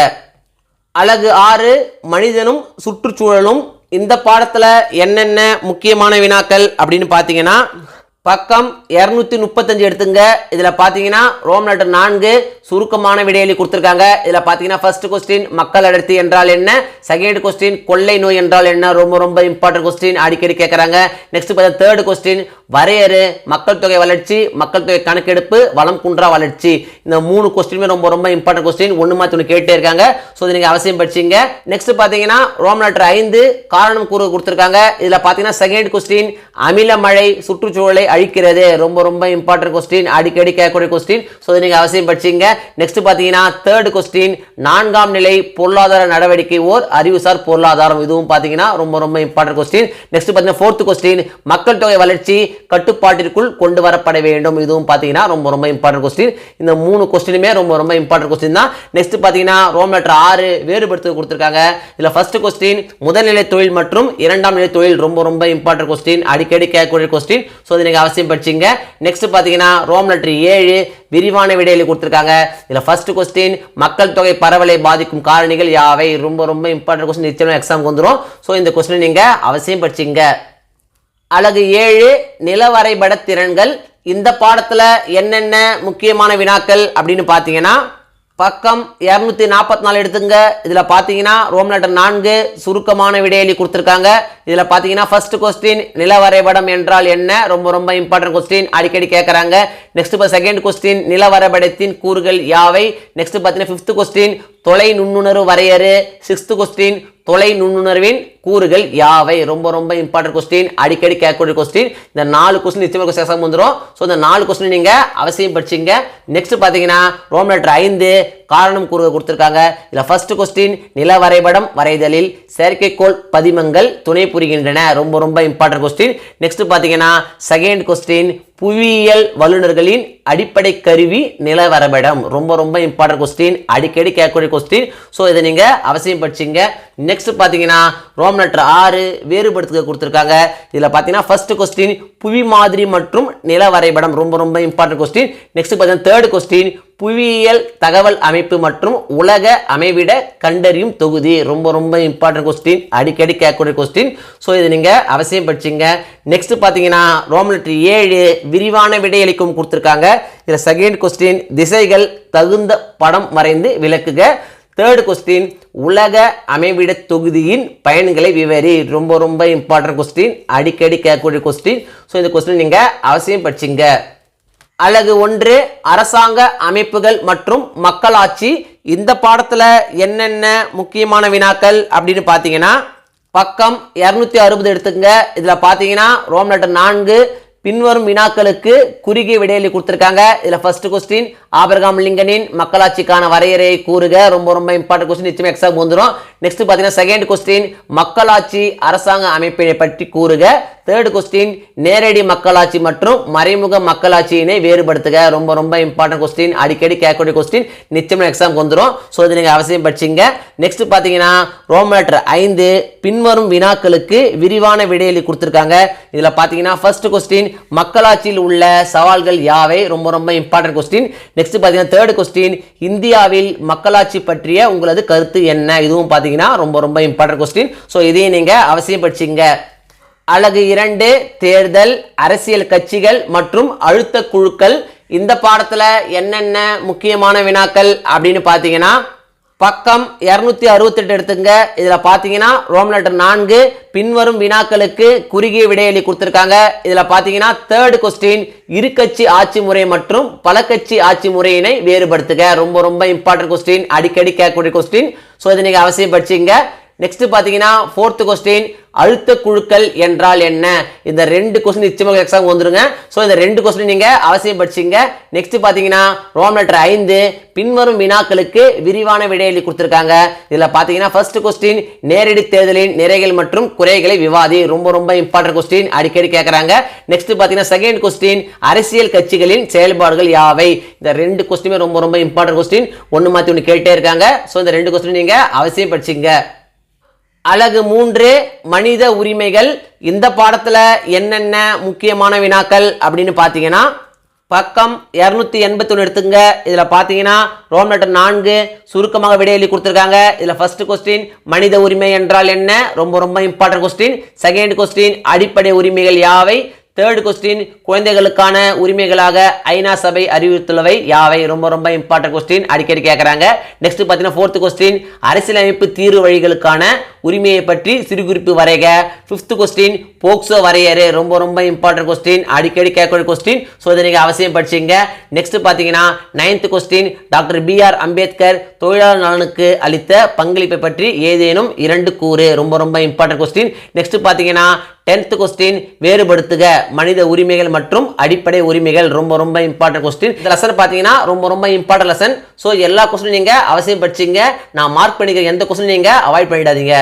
[SPEAKER 1] அலகு 6 மனிதனும் சுற்றுச்சூழலும். இந்த பாடத்தில் என்னென்ன முக்கியமான வினாக்கள் அப்படின்னு பார்த்தீங்கன்னா பக்கம் 235 எடுத்துங்க. இதில் பார்த்தீங்கன்னா ரோமன் லெட்டர் 4 சுருக்கமான விடையை கொடுத்துருக்காங்க. இதில் பார்த்தீங்கன்னா ஃபர்ஸ்ட் கொஸ்டின் மக்கள் அடர்த்தி என்றால் என்ன. செகண்ட் கொஸ்டின் கொள்ளை நோய் என்றால் என்ன, ரொம்ப ரொம்ப இம்பார்ட்டன்ட் கொஸ்டின், அடிக்கடி கேட்குறாங்க. நெக்ஸ்ட் பார்த்தா தேர்ட் கொஸ்டின் வரையறு மக்கள் தொகை வளர்ச்சி, மக்கள் தொகை கணக்கெடுப்பு, வளம் குன்றா வளர்ச்சி. இந்த 3 கொஸ்டினுமே ரொம்ப ரொம்ப இம்பார்ட்டன்ட் கொஸ்டின், ஒன்று மாற்றி ஒன்று கேட்டே இருக்காங்க. ஸோ இது நீங்கள் அவசியம் படிச்சிங்க. நெக்ஸ்ட் பார்த்தீங்கன்னா ரோமன் லெட்டர் 5 காரணம் கூறு கொடுத்துருக்காங்க. இதில் பார்த்தீங்கன்னா செகண்ட் கொஸ்டின் அமில மழை சுற்றுச்சூழலை அழிக்கிறது, ரொம்ப ரொம்ப இம்பார்ட்டன்ட் கொஸ்டின், அடிக்கடி கேட்கக்கூடிய கொஸ்டின். ஸோ இதை நீங்கள் அவசியம் படிச்சிங்க. நெக்ஸ்ட் பார்த்தீங்கன்னா தேர்ட் கொஸ்டின் 4ஆம் நிலை பொருளாதார நடவடிக்கை ஓர் அறிவுசார் பொருளாதாரம், இதுவும் பார்த்தீங்கன்னா ரொம்ப ரொம்ப இம்பார்ட்டன்ட் கொஸ்டின். நெக்ஸ்ட் பார்த்தீங்கன்னா ஃபோர்த் கொஸ்டின் மக்கள் தொகை வளர்ச்சி கட்டுப்பாட்டிற்குள் கொண்டு வரப்பட வேண்டும், இதுவும் பார்த்தீங்கன்னா ரொம்ப ரொம்ப இம்பார்ட்டன்ட் கொஸ்டின். இந்த 3 கொஸ்டினுமே ரொம்ப ரொம்ப இம்பார்ட்டன்ட் கொஸ்டின் தான். நெக்ஸ்ட் பார்த்தீங்கன்னா ரோமன் லெட்டர் 6 வேறுபடுத்த கொடுத்துருக்காங்க. இதில் ஃபர்ஸ்ட் கொஸ்டின் முதல்நிலை தொழில் மற்றும் 2ஆம் நிலை தொழில், ரொம்ப ரொம்ப இம்பார்ட்டன்ட் கொஸ்டின், அடிக்கடி கேட்கக்கூடிய கொஸ்டின். ஸோ இதை நீங்கள் அவசியம் படிச்சிங்க. நெக்ஸ்ட் பார்த்தீங்கன்னா ரோமன் லெட்டர் 7 விரிவான விடையில் கொடுத்துருக்காங்க. இதில் ஃபர்ஸ்ட் கொஸ்டின் மக்கள் தொகை பரவலை பாதிக்கும் காரணிகள் யாவை, ரொம்ப ரொம்ப இம்பார்ட்டன்ட் கொஸ்டின், நிச்சயம் எக்ஸாம் வந்துடும். ஸோ இந்த கொஸ்டின் நீங்கள் அவசியம் படிச்சிங்க. அலகு 7 நிலவரைபட திறன்கள். இந்த பாடத்தில் என்னென்ன முக்கியமான வினாக்கள் அப்படின்னு பார்த்தீங்கன்னா பக்கம் 244 எடுத்துங்க. இதில் பார்த்தீங்கன்னா ரோமன் லெட்டர் 4 சுருக்கமான விடையை கொடுத்துருக்காங்க. இதில் பார்த்தீங்கன்னா ஃபர்ஸ்ட் கொஸ்டின் நிலவரைபடம் என்றால் என்ன, ரொம்ப ரொம்ப இம்பார்ட்டன்ட் கொஸ்டின், அடிக்கடி கேட்குறாங்க. நெக்ஸ்ட் செகண்ட் கொஸ்டின் நிலவரைபடத்தின் கூறுகள் யாவை. நெக்ஸ்ட் பார்த்தீங்கன்னா ஃபிஃப்த் கொஸ்டின் தொலை நுண்ணுணர்வு வரையறு. சிக்ஸ்த் கொஸ்டின் தொலை நுண்ணுணர்வின் கூறுகள் யாவை, ரொம்ப ரொம்ப இம்பார்ட்டன்ட் கொஸ்டின், அடிக்கடி கேட்கக்கூடிய கொஸ்டின். இந்த 4 கொஸ்டின் நிச்சயமாக எக்ஸாம் வந்துடும். ஸோ இந்த 4 கொஸ்டின் நீங்கள் அவசியம் படிச்சிங்க. நெக்ஸ்ட் பார்த்தீங்கன்னா ரோமன் லெட்டர் 5 காரணம் கூறுக கொடுத்திருக்காங்க. இதுல ஃபர்ஸ்ட் கொஸ்டின் நில வரைபடம் வரைதலில் செயற்கைக்கோள் பதிமங்கள் துணை புரிகின்றன. ரொம்ப ரொம்ப இம்பார்ட்டன்ட் கொஸ்டின். நெக்ஸ்ட் பாத்தீங்கன்னா செகண்ட் கொஸ்டின் புவியியல் வல்லுநர்களின் அடிப்படை கருவி நில வரைபடம். ரொம்ப ரொம்ப இம்பார்ட்டன்ட் கொஸ்டின், அடிக்கடி கேட்கக்கூடிய கொஸ்டின். ஸோ இதை நீங்க அவசியம் படிச்சிங்க. நெக்ஸ்ட் பாத்தீங்கன்னா ரோம் லெட்டர் 6 வேறுபடுத்துக கொடுத்திருக்காங்க. இதுல பாத்தீங்கன்னா ஃபர்ஸ்ட் கொஸ்டின் புவி மாதிரி மற்றும் நில வரைபடம். ரொம்ப ரொம்ப இம்பார்ட்டன்ட் கொஸ்டின். நெக்ஸ்ட் பாத்தீங்கன்னா தேர்ட் கொஸ்டின் புவியியல் தகவல் அமைப்பு மற்றும் உலக அமைவிட கண்டறியும் தொகுதி. ரொம்ப ரொம்ப இம்பார்ட்டன்ட் கொஸ்டின், அடிக்கடி கேட்கக்கூடிய கொஸ்டின். ஸோ இதை நீங்க அவசியம் படிச்சிங்க. நெக்ஸ்ட் பாத்தீங்கன்னா ரோம் லெட்டர் 7 விரிவான விடையளிக்கும் கொடுத்திருக்காங்க. இதுல செகண்ட் கொஸ்டின் திசைகள் தகுந்த படம் வரைந்து விளக்குக. தேர்ட் கொஸ்டின் உலக அமைவிட தொகுதியின் பயன்களை விவரி. ரொம்ப ரொம்ப இம்பார்ட்டன்ட் கொஸ்டின், அடிக்கடி கேட்கக்கூடிய கொஸ்டின். ஸோ இந்த கொஸ்டின் நீங்க அவசியம் படிச்சிங்க. அலகு 1 அரசாங்க அமைப்புகள் மற்றும் மக்களாட்சி. இந்த பாடத்துல என்னென்ன முக்கியமான வினாக்கள் அப்படின்னு பாத்தீங்கன்னா பக்கம் 260 எடுத்துங்க. இதுல பாத்தீங்கன்னா ரோம் லெட்டர் 4 பின்வரும் வினாக்களுக்கு குறுகிய விடையளி கொடுத்திருக்காங்க. இதுல ஃபர்ஸ்ட் கொஸ்டின் ஆபிரகாம் லிங்கனின் மக்களாட்சிக்கான வரையறையை கூறுக. ரொம்ப ரொம்ப இம்பார்ட்டன்ட் கொஸ்டின், நிச்சயமா எக்ஸாம் வந்துடும். நெக்ஸ்ட் பாத்தீங்கன்னா செகண்ட் கொஸ்டின் மக்களாட்சி அரசாங்க அமைப்பினை பற்றி கூறுக. தேர்ட் கொஸ்டின் நேரடி மக்களாட்சி மற்றும் மறைமுக மக்களாட்சியினை வேறுபடுத்துக. ரொம்ப ரொம்ப இம்பார்ட்டன்ட் கொஸ்டின், அடிக்கடி கேட்கக்கூடிய கொஸ்டின், நிச்சயமா எக்ஸாம் வந்துடும். ஸோ இதை நீங்க அவசியம் படிச்சிங்க. நெக்ஸ்ட் பாத்தீங்கன்னா ரோம் லெட்டர் 5 பின்வரும் வினாக்களுக்கு விரிவான விடையளி கொடுத்திருக்காங்க. இதுல பாத்தீங்கன்னா ஃபர்ஸ்ட் கொஸ்டின் மக்களாட்சியில் உள்ள சவால்கள் யாவை. ரொம்ப ரொம்ப இம்பார்ட்டன்ட் கொஸ்டின். நெக்ஸ்ட் பாத்தீங்கன்னா தேர்ட் கொஸ்டின் இந்தியாவில் மக்களாட்சி பற்றிய உங்களது கருத்து என்ன. இதுவும் பாத்தீங்கன்னா ரொம்ப ரொம்ப இம்பார்ட்டன்ட் கொஸ்டின். ஸோ இதையும் நீங்க அவசியம் படிச்சிங்க. அலகு 2 தேர்தல் அரசியல் கட்சிகள் மற்றும் அழுத்த குழுக்கள். இந்த பாடத்துல என்னென்ன முக்கியமான வினாக்கள் அப்படின்னு பாத்தீங்கன்னா பக்கம் 268 எடுத்துங்க. இதுல பாத்தீங்கன்னா ரோம் லெட்டர் 4 பின்வரும் வினாக்களுக்கு குறுகிய விடையளி கொடுத்திருக்காங்க. இதுல பாத்தீங்கன்னா தேர்ட் கொஸ்டின் இரு கட்சி ஆட்சி முறை மற்றும் பல கட்சி ஆட்சி முறையினை வேறுபடுத்துக. ரொம்ப ரொம்ப இம்பார்ட்டன்ட் கொஸ்டின், அடிக்கடி கேட்கக்கூடிய கொஸ்டின். ஸோ இதை நீங்க அவசியம் படிச்சிங்க. நெக்ஸ்ட் பாத்தீங்கன்னா ஃபோர்த் கொஸ்டின் அழுத்த குழுக்கள் என்றால் என்ன. இந்த ரெண்டு கொஸ்டின் நிச்சயமாக எக்ஸாம் வந்துருங்க. ஸோ இந்த ரெண்டு கொஸ்டின் நீங்க அவசியம் படிச்சிங்க. நெக்ஸ்ட் பாத்தீங்கன்னா ரோம் லெட்டர் 5 பின்வரும் வினாக்களுக்கு விரிவான விடையளி கொடுத்திருக்காங்க. இதுல பாத்தீங்கன்னா ஃபர்ஸ்ட் கொஸ்டின் நேரடி தேர்தலின் நிறைகள் மற்றும் குறைகளை விவாதி. ரொம்ப ரொம்ப இம்பார்ட்டன்ட் கொஸ்டின், அடிக்கடி கேட்கறாங்க. நெக்ஸ்ட் பாத்தீங்கன்னா செகண்ட் கொஸ்டின் அரசியல் கட்சிகளின் செயல்பாடுகள் யாவை. இந்த ரெண்டு கொஸ்டினுமே ரொம்ப ரொம்ப இம்பார்ட்டன்ட் கொஸ்டின், ஒன்னு மாத்தி ஒன்னு கேட்டே இருக்காங்க. ஸோ இந்த ரெண்டு கொஸ்டின் நீங்க அவசியம் படிச்சிங்க. அலகு 3 மனித உரிமைகள். இந்த பாடத்துல என்னென்ன முக்கியமான வினாக்கள் அப்படின்னு பாத்தீங்கன்னா பக்கம் 281 எடுத்துங்க. இதுல பாத்தீங்கன்னா ரோம் லெட்டர் 4 சுருக்கமாக விடையளி கொடுத்திருக்காங்க. இதுல ஃபர்ஸ்ட் கொஸ்டின் மனித உரிமை என்றால் என்ன. ரொம்ப ரொம்ப இம்பார்ட்டன்ட் கொஸ்டின். செகண்ட் கொஸ்டின் அடிப்படை உரிமைகள் யாவை. தேர்ட் கொஸ்டின் குழந்தைகளுக்கான உரிமைகளாக ஐநா சபை அறிவித்துள்ளவை யாவை. ரொம்ப ரொம்ப இம்பார்ட்டன்ட் கொஸ்டின், அடிக்கடி கேட்கறாங்க. நெக்ஸ்ட் பாத்தீங்கன்னா ஃபோர்த் கொஸ்டின் அரசியலமைப்பு தீர்வு வழிகளுக்கான உரிமையை பற்றி சிறு குறிப்பு வரைக. ஃபிஃப்த் கொஸ்டின் போக்சோ வரையறை. ரொம்ப ரொம்ப இம்பார்ட்டன்ட் கொஸ்டின், அடிக்கடி கேட்கக்கூடிய கொஸ்டின். ஸோ இதை நீங்க அவசியம் படிச்சிங்க. நெக்ஸ்ட் பாத்தீங்கன்னா 9th question doctor BR Ambedkar தொழிலாளர் நலனுக்கு அளித்த பங்களிப்பை பற்றி ஏதேனும் 2 கூறு. ரொம்ப ரொம்ப இம்பார்ட்டன்ட் கொஸ்டின். நெக்ஸ்ட் பாத்தீங்கன்னா 10th கொஸ்டின் வேறுபடுத்துக மனித உரிமைகள் மற்றும் அடிப்படை உரிமைகள். ரொம்ப ரொம்ப இம்பார்ட்டன்ட் கொஸ்டின். இந்த லெசன் பாத்தீங்கன்னா ரொம்ப ரொம்ப இம்பார்ட்டன்ட் லெசன். சோ எல்லா கொஸ்டின் நீங்க அவசியம் படிச்சீங்க. நான் மார்க் பண்ணிக்கிற எந்த கொஸ்டின் நீங்க அவாய்ட் பண்ணிடாதீங்க.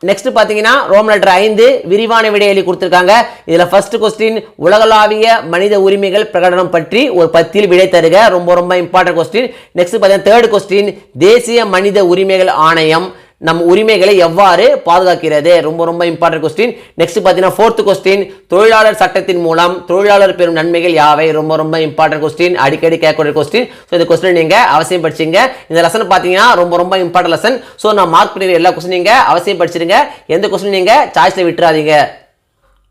[SPEAKER 1] நெக்ஸ்ட் பாத்தீங்கன்னா ரோம் லெட்டர் 5 விரிவான விடையளி கொடுத்திருக்காங்க. இதுல ஃபர்ஸ்ட் கொஸ்டின் உலகளாவிய மனித உரிமைகள் பிரகடனம் பற்றி ஒரு பத்தியில் விடை தருக. ரொம்ப ரொம்ப இம்பார்ட்டன்ட் கொஸ்டின். நெக்ஸ்ட் பாத்தீங்கன்னா தேர்ட் கொஸ்டின் தேசிய மனித உரிமைகள் ஆணையம் நம் உரிமைகளை எவ்வாறு பாதுகாக்கிறது. ரொம்ப ரொம்ப இம்பார்ட்டன்ட் கொஸ்டின். நெக்ஸ்ட் பாத்தீங்கன்னா ஃபோர்த் கொஸ்டின் தொழிலாளர் சட்டத்தின் மூலம் தொழிலாளர் பெறும் நன்மைகள் யாவை. ரொம்ப ரொம்ப இம்பார்ட்டன்ட் கொஸ்டின், அடிக்கடி கேட்கக்கூடிய கொஸ்டின். ஸோ இந்த கொஸ்டின் நீங்க அவசியம் படிச்சிங்க. இந்த லெசன் பாத்தீங்கன்னா ரொம்ப ரொம்ப இம்பார்ட்டன்ட் லெசன். ஸோ நான் மார்க் பண்ணிக்கிற எல்லா கொஸ்டின் நீங்க அவசியம் படிச்சிருங்க. எந்த கொஸ்டின் நீங்க சாய்ஸ்ல விட்டுறாதீங்க.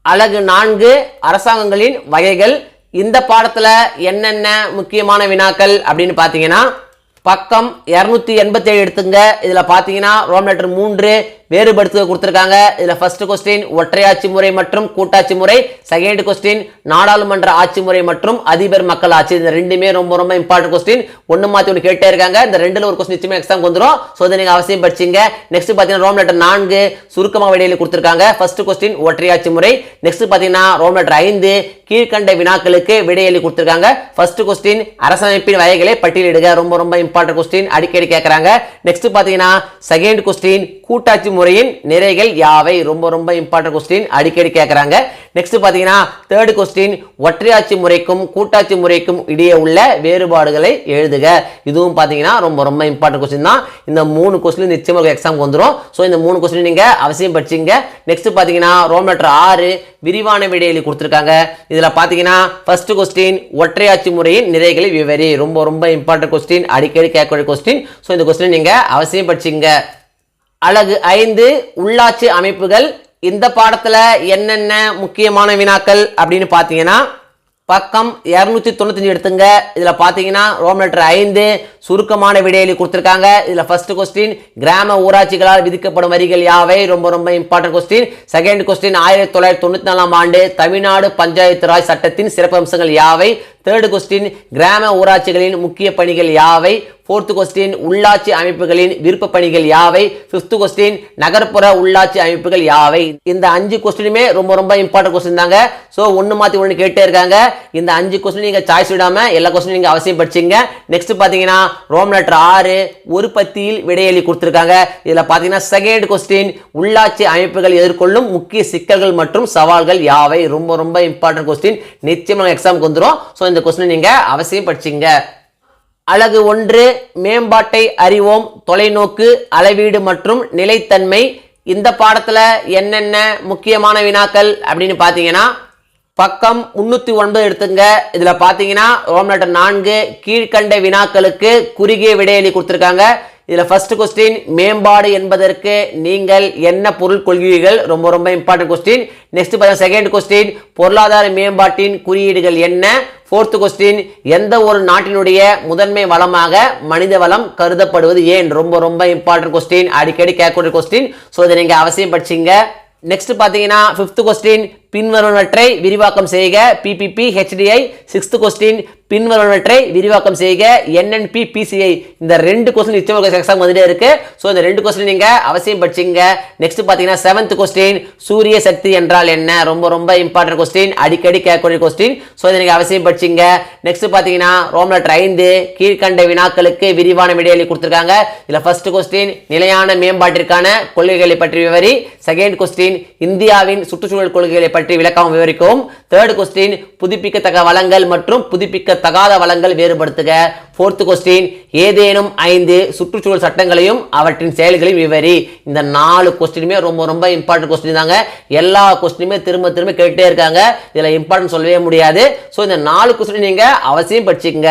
[SPEAKER 1] அலகு 4 அரசாங்கங்களின் வகைகள். இந்த பாடத்துல என்னென்ன முக்கியமான வினாக்கள் அப்படின்னு பாத்தீங்கன்னா பக்கம் 287 எடுத்துங்க. இதுல பாத்தீங்கன்னா ரோம் லெட்டர் 3 வேறுபடுத்துக கொடுத்திருக்காங்க. இதுல ஃபர்ஸ்ட் கொஸ்டின் ஒற்றையாட்சி முறை மற்றும் கூட்டாட்சி முறை, செகண்ட் கொஸ்டின் நாடாளுமன்ற ஆட்சி முறை மற்றும் அதிபர் மக்கள் ஆட்சி. இந்த ரெண்டுமே ரொம்ப ரொம்ப இம்பார்ட்டன்ட் கொஸ்டின். ஒன்னு மாத்தி ஒன்னு கேட்டே இருக்காங்க. இந்த ரெண்டுல ஒரு கொஸ்டின் நிச்சயமா எக்ஸாம் வந்துரும். சோ இதை நீங்க அவசியம் படிச்சீங்க. நெக்ஸ்ட் பாத்தீங்கன்னா ரோம் லெட்டர் 4 சுருக்கமா விடையில கொடுத்திருக்காங்க. ஃபர்ஸ்ட் கொஸ்டின் ஒற்றையாட்சி முறை. நெக்ஸ்ட் பாத்தீங்கன்னா ரோம் லெட்டர் 5 கீழ்கண்ட வினாக்களுக்கு விடையளி கொடுத்திருக்காங்க. ஃபர்ஸ்ட் கொஸ்டின் அரசமைப்பின் வகைகளை பட்டியலிடுக. ரொம்ப ரொம்ப இம்பார்ட்டன்ட் கொஸ்டின், அடிக்கடி கேட்கறாங்க. நெக்ஸ்ட் பாத்தீங்கன்னா செகண்ட் கொஸ்டின் கூட்டாட்சி முறையின் நிறைகள் யாவை. ரொம்ப ரொம்ப இம்பார்ட்டன்ட் கொஸ்டின், அடிக்கடி கேட்கறாங்க. நெக்ஸ்ட் பாத்தீங்கன்னா தேர்ட் கொஸ்டின் ஒற்றையாட்சி முறைக்கும் கூட்டாட்சி முறைக்கும் இடையே உள்ள வேறுபாடுகளை எழுதுக. இதுவும் பாத்தீங்கன்னா ரொம்ப ரொம்ப இம்பார்ட்டன்ட் கொஸ்டின் தான். இந்த 3 கொஸ்டின் நிச்சயமா எக்ஸாம் வந்துரும். சோ இந்த 3 கொஸ்டின் நீங்க அவசியம் படிச்சீங்க. நெக்ஸ்ட் பாத்தீங்கன்னா ரோம் லெட்டர் 6 விரிவான விடையளி கொடுத்திருக்காங்க. இதுல பாத்தீங்கன்னா ஃபர்ஸ்ட் கொஸ்டின் ஒற்றையாட்சி முறையின் நிறைகளை விவரி. ரொம்ப ரொம்ப இம்பார்ட்டன்ட் கொஸ்டின், அடிக்கடி கேட்கக்கூடிய கொஸ்டின். சோ இந்த கொஸ்டின் நீங்க அவசியம் படிச்சீங்க. அலகு 5 உள்ளாட்சி அமைப்புகள். இந்த பாடத்துல என்னென்ன முக்கியமான வினாக்கள் அப்படின்னு பாத்தீங்கன்னா பக்கம் 295 எடுத்துங்க. இதுல பாத்தீங்கன்னா ரோம் லெட்டர் 5 சுருக்கமான விடையளி கொடுத்திருக்காங்க. இதுல ஃபர்ஸ்ட் கொஸ்டின் கிராம ஊராட்சிகளால் விதிக்கப்படும் வரிகள் யாவை. ரொம்ப ரொம்ப இம்பார்ட்டன்ட் கொஸ்டின். செகண்ட் கொஸ்டின் 1994 ஆண்டு தமிழ்நாடு பஞ்சாயத்து ராஜ் சட்டத்தின் சிறப்பம்சங்கள் யாவை. தேர்ட் கொஸ்டின் கிராம ஊராட்சிகளின் முக்கிய பணிகள் யாவை. ஃபோர்த் கொஸ்டின் உள்ளாட்சி அமைப்புகளின் விருப்ப பணிகள் யாவை. ஃபிஃப்த் கொஸ்டின் நகர்ப்புற உள்ளாட்சி அமைப்புகள் யாவை. இந்த 5 கொஸ்டினுமே ரொம்ப ரொம்ப இம்பார்ட்டன்ட் கொஸ்டின் தாங்க. சோ ஒன்னு மாத்தி ஒன்னு கேட்டே இருக்காங்க. இந்த 5 கொஸ்டின் நீங்க சாய்ஸ் விடாம எல்லா கொஸ்டின் நீங்க அவசியம் படிச்சீங்க. நெக்ஸ்ட் பாத்தீங்கன்னா ரோம் லெட்டர் 6 ஒரு பத்தியில் விடையளி கொடுத்திருக்காங்க. இதுல பாத்தீங்கன்னா செகண்ட் கொஸ்டின் உள்ளாட்சி அமைப்புகள் எதிர்கொள்ளும் முக்கிய சிக்கல்கள் மற்றும் சவால்கள் யாவை. ரொம்ப ரொம்ப இம்பார்ட்டன்ட் கொஸ்டின், நிச்சயமா எக்ஸாமுக்கு வந்துரும். சோ இந்த கொஸ்டின் நீங்க அவசியம் படிச்சீங்க. அலகு 1 மேம்பாட்டை அறிவோம், தொலைநோக்கு, அளவீடு மற்றும் நிலைத்தன்மை. இந்த பாடத்துல என்னென்ன முக்கியமான வினாக்கள் அப்படின்னு பாத்தீங்கன்னா பக்கம் 309 எடுத்துங்க. இதுல பாத்தீங்கன்னா ரோம் லெட்டர் 4 கீழ்கண்ட வினாக்களுக்கு குறுகிய விடையளி கொடுத்திருக்காங்க. இதுல ஃபர்ஸ்ட் கொஸ்டின் மேம்பாடு என்பதற்கு நீங்கள் என்ன பொருள் கொள்கிறீர்கள். ரொம்ப ரொம்ப இம்பார்ட்டன்ட் கொஸ்டின். நெக்ஸ்ட் பாத்தீங்கன்னா செகண்ட் கொஸ்டின் பொருளாதார மேம்பாட்டின் குறியீடுகள் என்ன. ஃபோர்த் கொஸ்டின் எந்த ஒரு நாட்டினுடைய முதன்மை வளமாக மனித வளம் கருதப்படுவது ஏன். ரொம்ப ரொம்ப இம்பார்ட்டன்ட் கொஸ்டின், அடிக்கடி கேட்கக்கூடிய கொஸ்டின். சோ இதை நீங்க அவசியம் படிச்சீங்க. நெக்ஸ்ட் பாத்தீங்கன்னா ஃபிஃப்த் கொஸ்டின் பின்வருவனவற்றை விரிவாக்கம் செய்க. PPP HDI. சிக்ஸ்த் கொஸ்டின் பின்வருவனவற்றை விரிவாக்கம் செய்க. NNP PCI. இந்த 2 கொஸ்டின் நிச்சயமாக எக்ஸாம் வந்துட்டே இருக்கு. சோ இந்த 2 கொஸ்டின் நீங்க அவசியம் படிச்சீங்க. நெக்ஸ்ட் பாத்தீங்கன்னா செவன்த் கொஸ்டின் சூரிய சக்தி என்றால் என்ன. ரொம்ப ரொம்ப இம்பார்ட்டன்ட் கொஸ்டின், அடிக்கடி கேட்கக்கூடிய கொஸ்டின். சோ இதை நீங்க அவசியம் படிச்சீங்க. நெக்ஸ்ட் பாத்தீங்கன்னா ரோம் லெட்டர் 5 கீழ்கண்ட வினாக்களுக்கு விரிவான விடையளி கொடுத்திருக்காங்க. இதுல ஃபர்ஸ்ட் கொஸ்டின் நிலையான மேம்பாட்டிற்கான கொள்கைகளை பற்றி விவரி. செகண்ட் கொஸ்டின் இந்தியாவின் சுற்றுச்சூழல் கொள்கைகளை பற்றி விளக்கம் விவரிக்கவும். தேர்ட் கொஸ்டின் புதுப்பிக்கத்தக்க வளங்கள் மற்றும் புதுப்பிக்கத்தகாத வளங்கள் வேறுபடுத்துக. ஃபோர்த் கொஸ்டின் ஏதேனும் 5 சுற்றுச்சூழல் சட்டங்களையும் அவற்றின் செயல்களையும் விவரி. இந்த 4 கொஸ்டினுமே ரொம்ப ரொம்ப இம்பார்ட்டன்ட் கொஸ்டின் தாங்க. எல்லா கொஸ்டினுமே திரும்ப திரும்ப கேட்டே இருக்காங்க. இதுல இம்பார்ட்டன்ட் சொல்லவே முடியாது. சோ இந்த 4 கொஸ்டின் நீங்க அவசியம் படிச்சுங்க.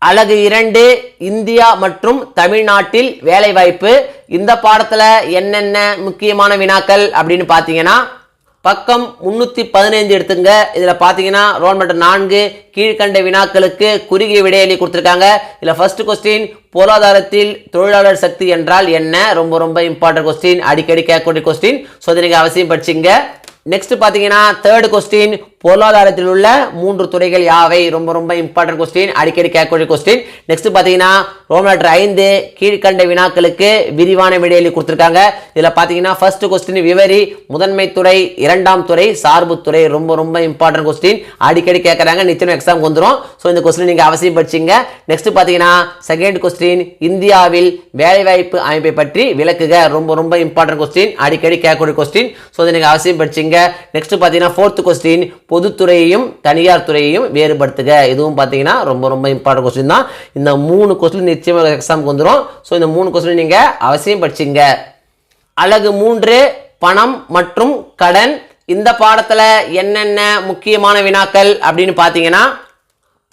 [SPEAKER 1] அலகு 2 இந்தியா மற்றும் தமிழ்நாட்டில் வேலைவாய்ப்பு. இந்த பாடத்துல என்னென்ன முக்கியமான வினாக்கள் அப்படின்னு பாத்தீங்கன்னா பக்கம் 315 எடுத்துங்க. இதுல பாத்தீங்கன்னா ரோல் நம்பர் 4 கீழ்கண்ட வினாக்களுக்கு குறுகிய விடையளி கொடுத்திருக்காங்க. இதுல ஃபர்ஸ்ட் கொஸ்டின் பொருளாதாரத்தில் தொழிலாளர் சக்தி என்றால் என்ன. ரொம்ப ரொம்ப இம்பார்ட்டன்ட் கொஸ்டின், அடிக்கடி கேட்கக்கூடிய கொஸ்டின். ஸோ அதை நீங்க அவசியம் படிச்சுங்க. நெக்ஸ்ட் பாத்தீங்கன்னா தேர்ட் கொஸ்டின் பொருளாதாரத்தில் உள்ள 3 துறைகள் யாவை. ரொம்ப ரொம்ப இம்பார்ட்டன்ட் கொஸ்டின், அடிக்கடி கேட்கக்கூடிய கொஸ்டின். நெக்ஸ்ட் பாத்தீங்கன்னா ரோம் லெட்டர் 5 கீழ்கண்ட வினாக்களுக்கு விரிவான விடையளி கொடுத்திருக்காங்க. இதுல பாத்தீங்கன்னா ஃபர்ஸ்ட் கொஸ்டின் விவரி முதன்மை துறை, இரண்டாம் துறை, சார்பு துறை. ரொம்ப ரொம்ப இம்பார்ட்டன்ட் கொஸ்டின், அடிக்கடி கேட்கறாங்க, நிச்சயம் எக்ஸாம் வந்துரும். ஸோ இந்த கொஸ்டின் நீங்க அவசியம் படிச்சீங்க. நெக்ஸ்ட் பாத்தீங்கன்னா செகண்ட் கொஸ்டின் இந்தியாவில் வேலைவாய்ப்பு அமைப்பை பற்றி விளக்குக. ரொம்ப ரொம்ப இம்பார்ட்டன்ட் கொஸ்டின், அடிக்கடி கேட்கக்கூடிய கொஸ்டின். ஸோ இதை நீங்க அவசியம் படிச்சீங்க. நெக்ஸ்ட் பாத்தீங்கன்னா ஃபோர்த் கொஸ்டின் பொதுத்துறையையும் தனியார் துறையையும் வேறுபடுத்துக. இதுவும் பாத்தீங்கன்னா ரொம்ப ரொம்ப இம்பார்ட்டன்ட் கொஸ்டின் தான். இந்த 3 கொஸ்டின் நிச்சயமாக எக்ஸாமுக்கு வந்துரும். ஸோ இந்த 3 கொஸ்டின் நீங்க அவசியம் படிச்சீங்க. அலகு 3 பணம் மற்றும் கடன். இந்த பாடத்துல என்னென்ன முக்கியமான வினாக்கள் அப்படின்னு பாத்தீங்கன்னா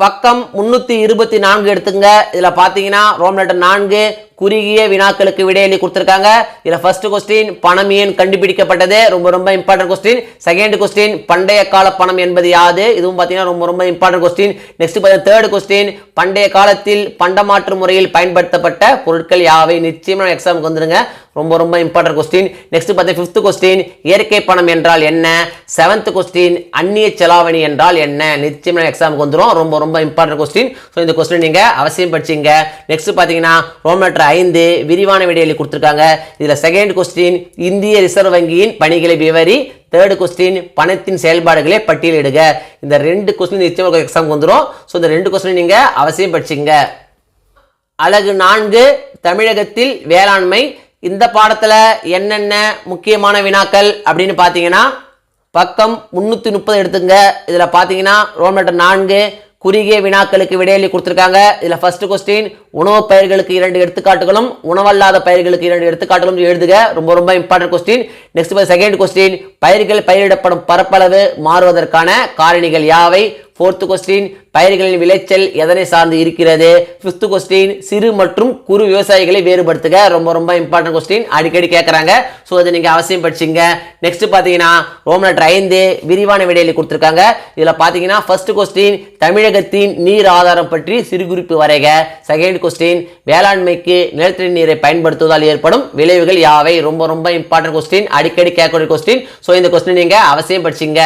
[SPEAKER 1] பக்கம் 324 எடுத்துங்க. இதுல பாத்தீங்கன்னா ரோம் லெட்டர் 4 குறுகிய வினாக்களுக்கு விடையளி கொடுத்திருக்காங்க. இதுல ஃபர்ஸ்ட் क्वेश्चन பணம் ஏன் கண்டுபிடிக்கப்பட்டது, ரொம்ப ரொம்ப இம்பார்ட்டன்ட் क्वेश्चन. செகண்ட் क्वेश्चन பண்டைய கால பணம் என்பது யாது, இதுவும் பாத்தீங்கன்னா ரொம்ப ரொம்ப இம்பார்ட்டன்ட் क्वेश्चन. நெக்ஸ்ட் பாத்தீங்கன்னா தேர்ட் क्वेश्चन பண்டைய காலத்தில் பண்டமாற்று முறையில் பயன்படுத்தப்பட்ட பொருட்கள் யாவை. நிச்சயமா எக்ஸாமுக்கு வந்துருங்க, ரொம்ப ரொம்ப இம்பார்ட்டன்ட் क्वेश्चन. நெக்ஸ்ட் பாத்தீங்கன்னா ஃபிஃப்த் क्वेश्चन இயற்கை பணம் என்றால் என்ன. செவன்த் क्वेश्चन அந்நிய செலாவணி என்றால் என்ன. நிச்சயமா எக்ஸாமுக்கு வந்துரும், ரொம்ப ரொம்ப இம்பார்ட்டன்ட் क्वेश्चन. சோ இந்த क्वेश्चन நீங்க அவசியம் படிச்சீங்க. நெக்ஸ்ட் பாத்தீங்கன்னா ரோமன் லெட்டர் 5 விரிவான விடையளி கொடுத்திருக்காங்க. இதுல செகண்ட் क्वेश्चन இந்திய ரிசர்வ் வங்கியின் பணிகளை விவரி. தேர்ட் क्वेश्चन பணத்தின் செயல்பாடுகளை பட்டியலிடுக. இந்த ரெண்டு क्वेश्चन நிச்சயமா எக்ஸாமுக்கு வந்துரும். சோ இந்த ரெண்டு क्वेश्चन நீங்க அவசியம் படிச்சீங்க. அலகு 4 தமிழகத்தில் வேளாண்மை. இந்த பாடத்துல என்னென்ன முக்கியமான வினாக்கள் அப்படின்னு பாத்தீங்கன்னா பக்கம் 330 எடுத்துங்க. இதுல பாத்தீங்கன்னா ரோமன் லெட்டர் 4 குறுகிய வினாக்களுக்கு விடையளி கொடுத்திருக்காங்க. இதுல ஃபர்ஸ்ட் क्वेश्चन உணவு பயிர்களுக்கு 2 எடுத்துக்காட்டுகளும் உணவல்லாத பயிர்களுக்கு 2 எடுத்துக்காட்டுகளும் எழுதுக. ரொம்ப ரொம்ப important question. Next second question பயிர்கள் பயிரிடப்படும் பரப்பளவு மாறுவதற்கான காரணிகள் யாவை. ஃபோர்த் क्वेश्चन பயிர்களின் விளைச்சல் எதனை சார்ந்து இருக்கிறது. ஃபிஃப்த் क्वेश्चन சிறு மற்றும் குறு விவசாயிகளை வேறுபடுத்துக. ரொம்ப ரொம்ப இம்பார்ட்டன்ட் क्वेश्चन, அடிக்கடி கேட்கறாங்க. சோ அதை நீங்க அவசியம் படிச்சீங்க. நெக்ஸ்ட் பாத்தீங்கன்னா ரோமன் லெட்டர் 5 விரிவான விடையளி கொடுத்திருக்காங்க. இதுல பாத்தீங்கன்னா ஃபர்ஸ்ட் क्वेश्चन தமிழகத்தின் நீர் ஆதாரம் பற்றி சிறு குறிப்பு வரைக. செகண்ட் क्वेश्चन வேளாண்மைக்கு நிலத்தடி நீரை பயன்படுத்துவதால் ஏற்படும் விளைவுகள் யாவை. ரொம்ப ரொம்ப இம்பார்ட்டன்ட் क्वेश्चन, அடிக்கடி கேட்கக்கூடிய क्वेश्चन. சோ இந்த क्वेश्चन நீங்க அவசியம் படிச்சீங்க.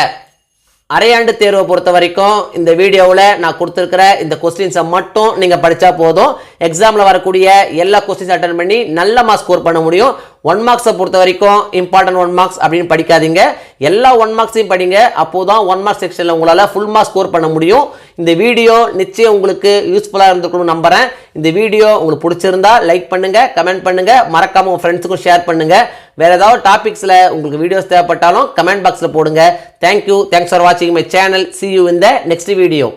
[SPEAKER 1] அரையாண்டு தேர்வை பொறுத்த வரைக்கும் இந்த வீடியோவில் நான் கொடுத்துருக்கிற இந்த கொஸ்டின்ஸை மட்டும் நீங்கள் படித்தா போதும். எக்ஸாமில் வரக்கூடிய எல்லா கொஸ்டின்ஸ் அட்டன் பண்ணி நல்ல மார்க்ஸ் ஸ்கோர் பண்ண முடியும். 1 மார்க்ஸை பொறுத்த வரைக்கும் இம்பார்ட்டன்ட் 1 மார்க்ஸ் அப்படின்னு படிக்காதீங்க, எல்லா 1 மார்க்ஸையும் படிங்க. அப்போதான் 1 மார்க் செக்ஷனில் உங்களால் ஃபுல் மார்க் ஸ்கோர் பண்ண முடியும். இந்த வீடியோ நிச்சயம் உங்களுக்கு யூஸ்ஃபுல்லாக இருந்திருக்கணும்னு நம்புறேன். இந்த வீடியோ உங்களுக்கு பிடிச்சிருந்தா லைக் பண்ணுங்க, கமெண்ட் பண்ணுங்க, மறக்காம உங்க ஃப்ரெண்ட்ஸுக்கும் ஷேர் பண்ணுங்க. வேற ஏதாவது டாபிக்ஸ்ல உங்களுக்கு வீடியோஸ் தேவைப்பட்டாலும் கமெண்ட் பாக்ஸ்ல போடுங்க. தேங்க்யூ, தேங்க்ஸ் ஃபார் வாட்சிங் my channel. See you in the next video.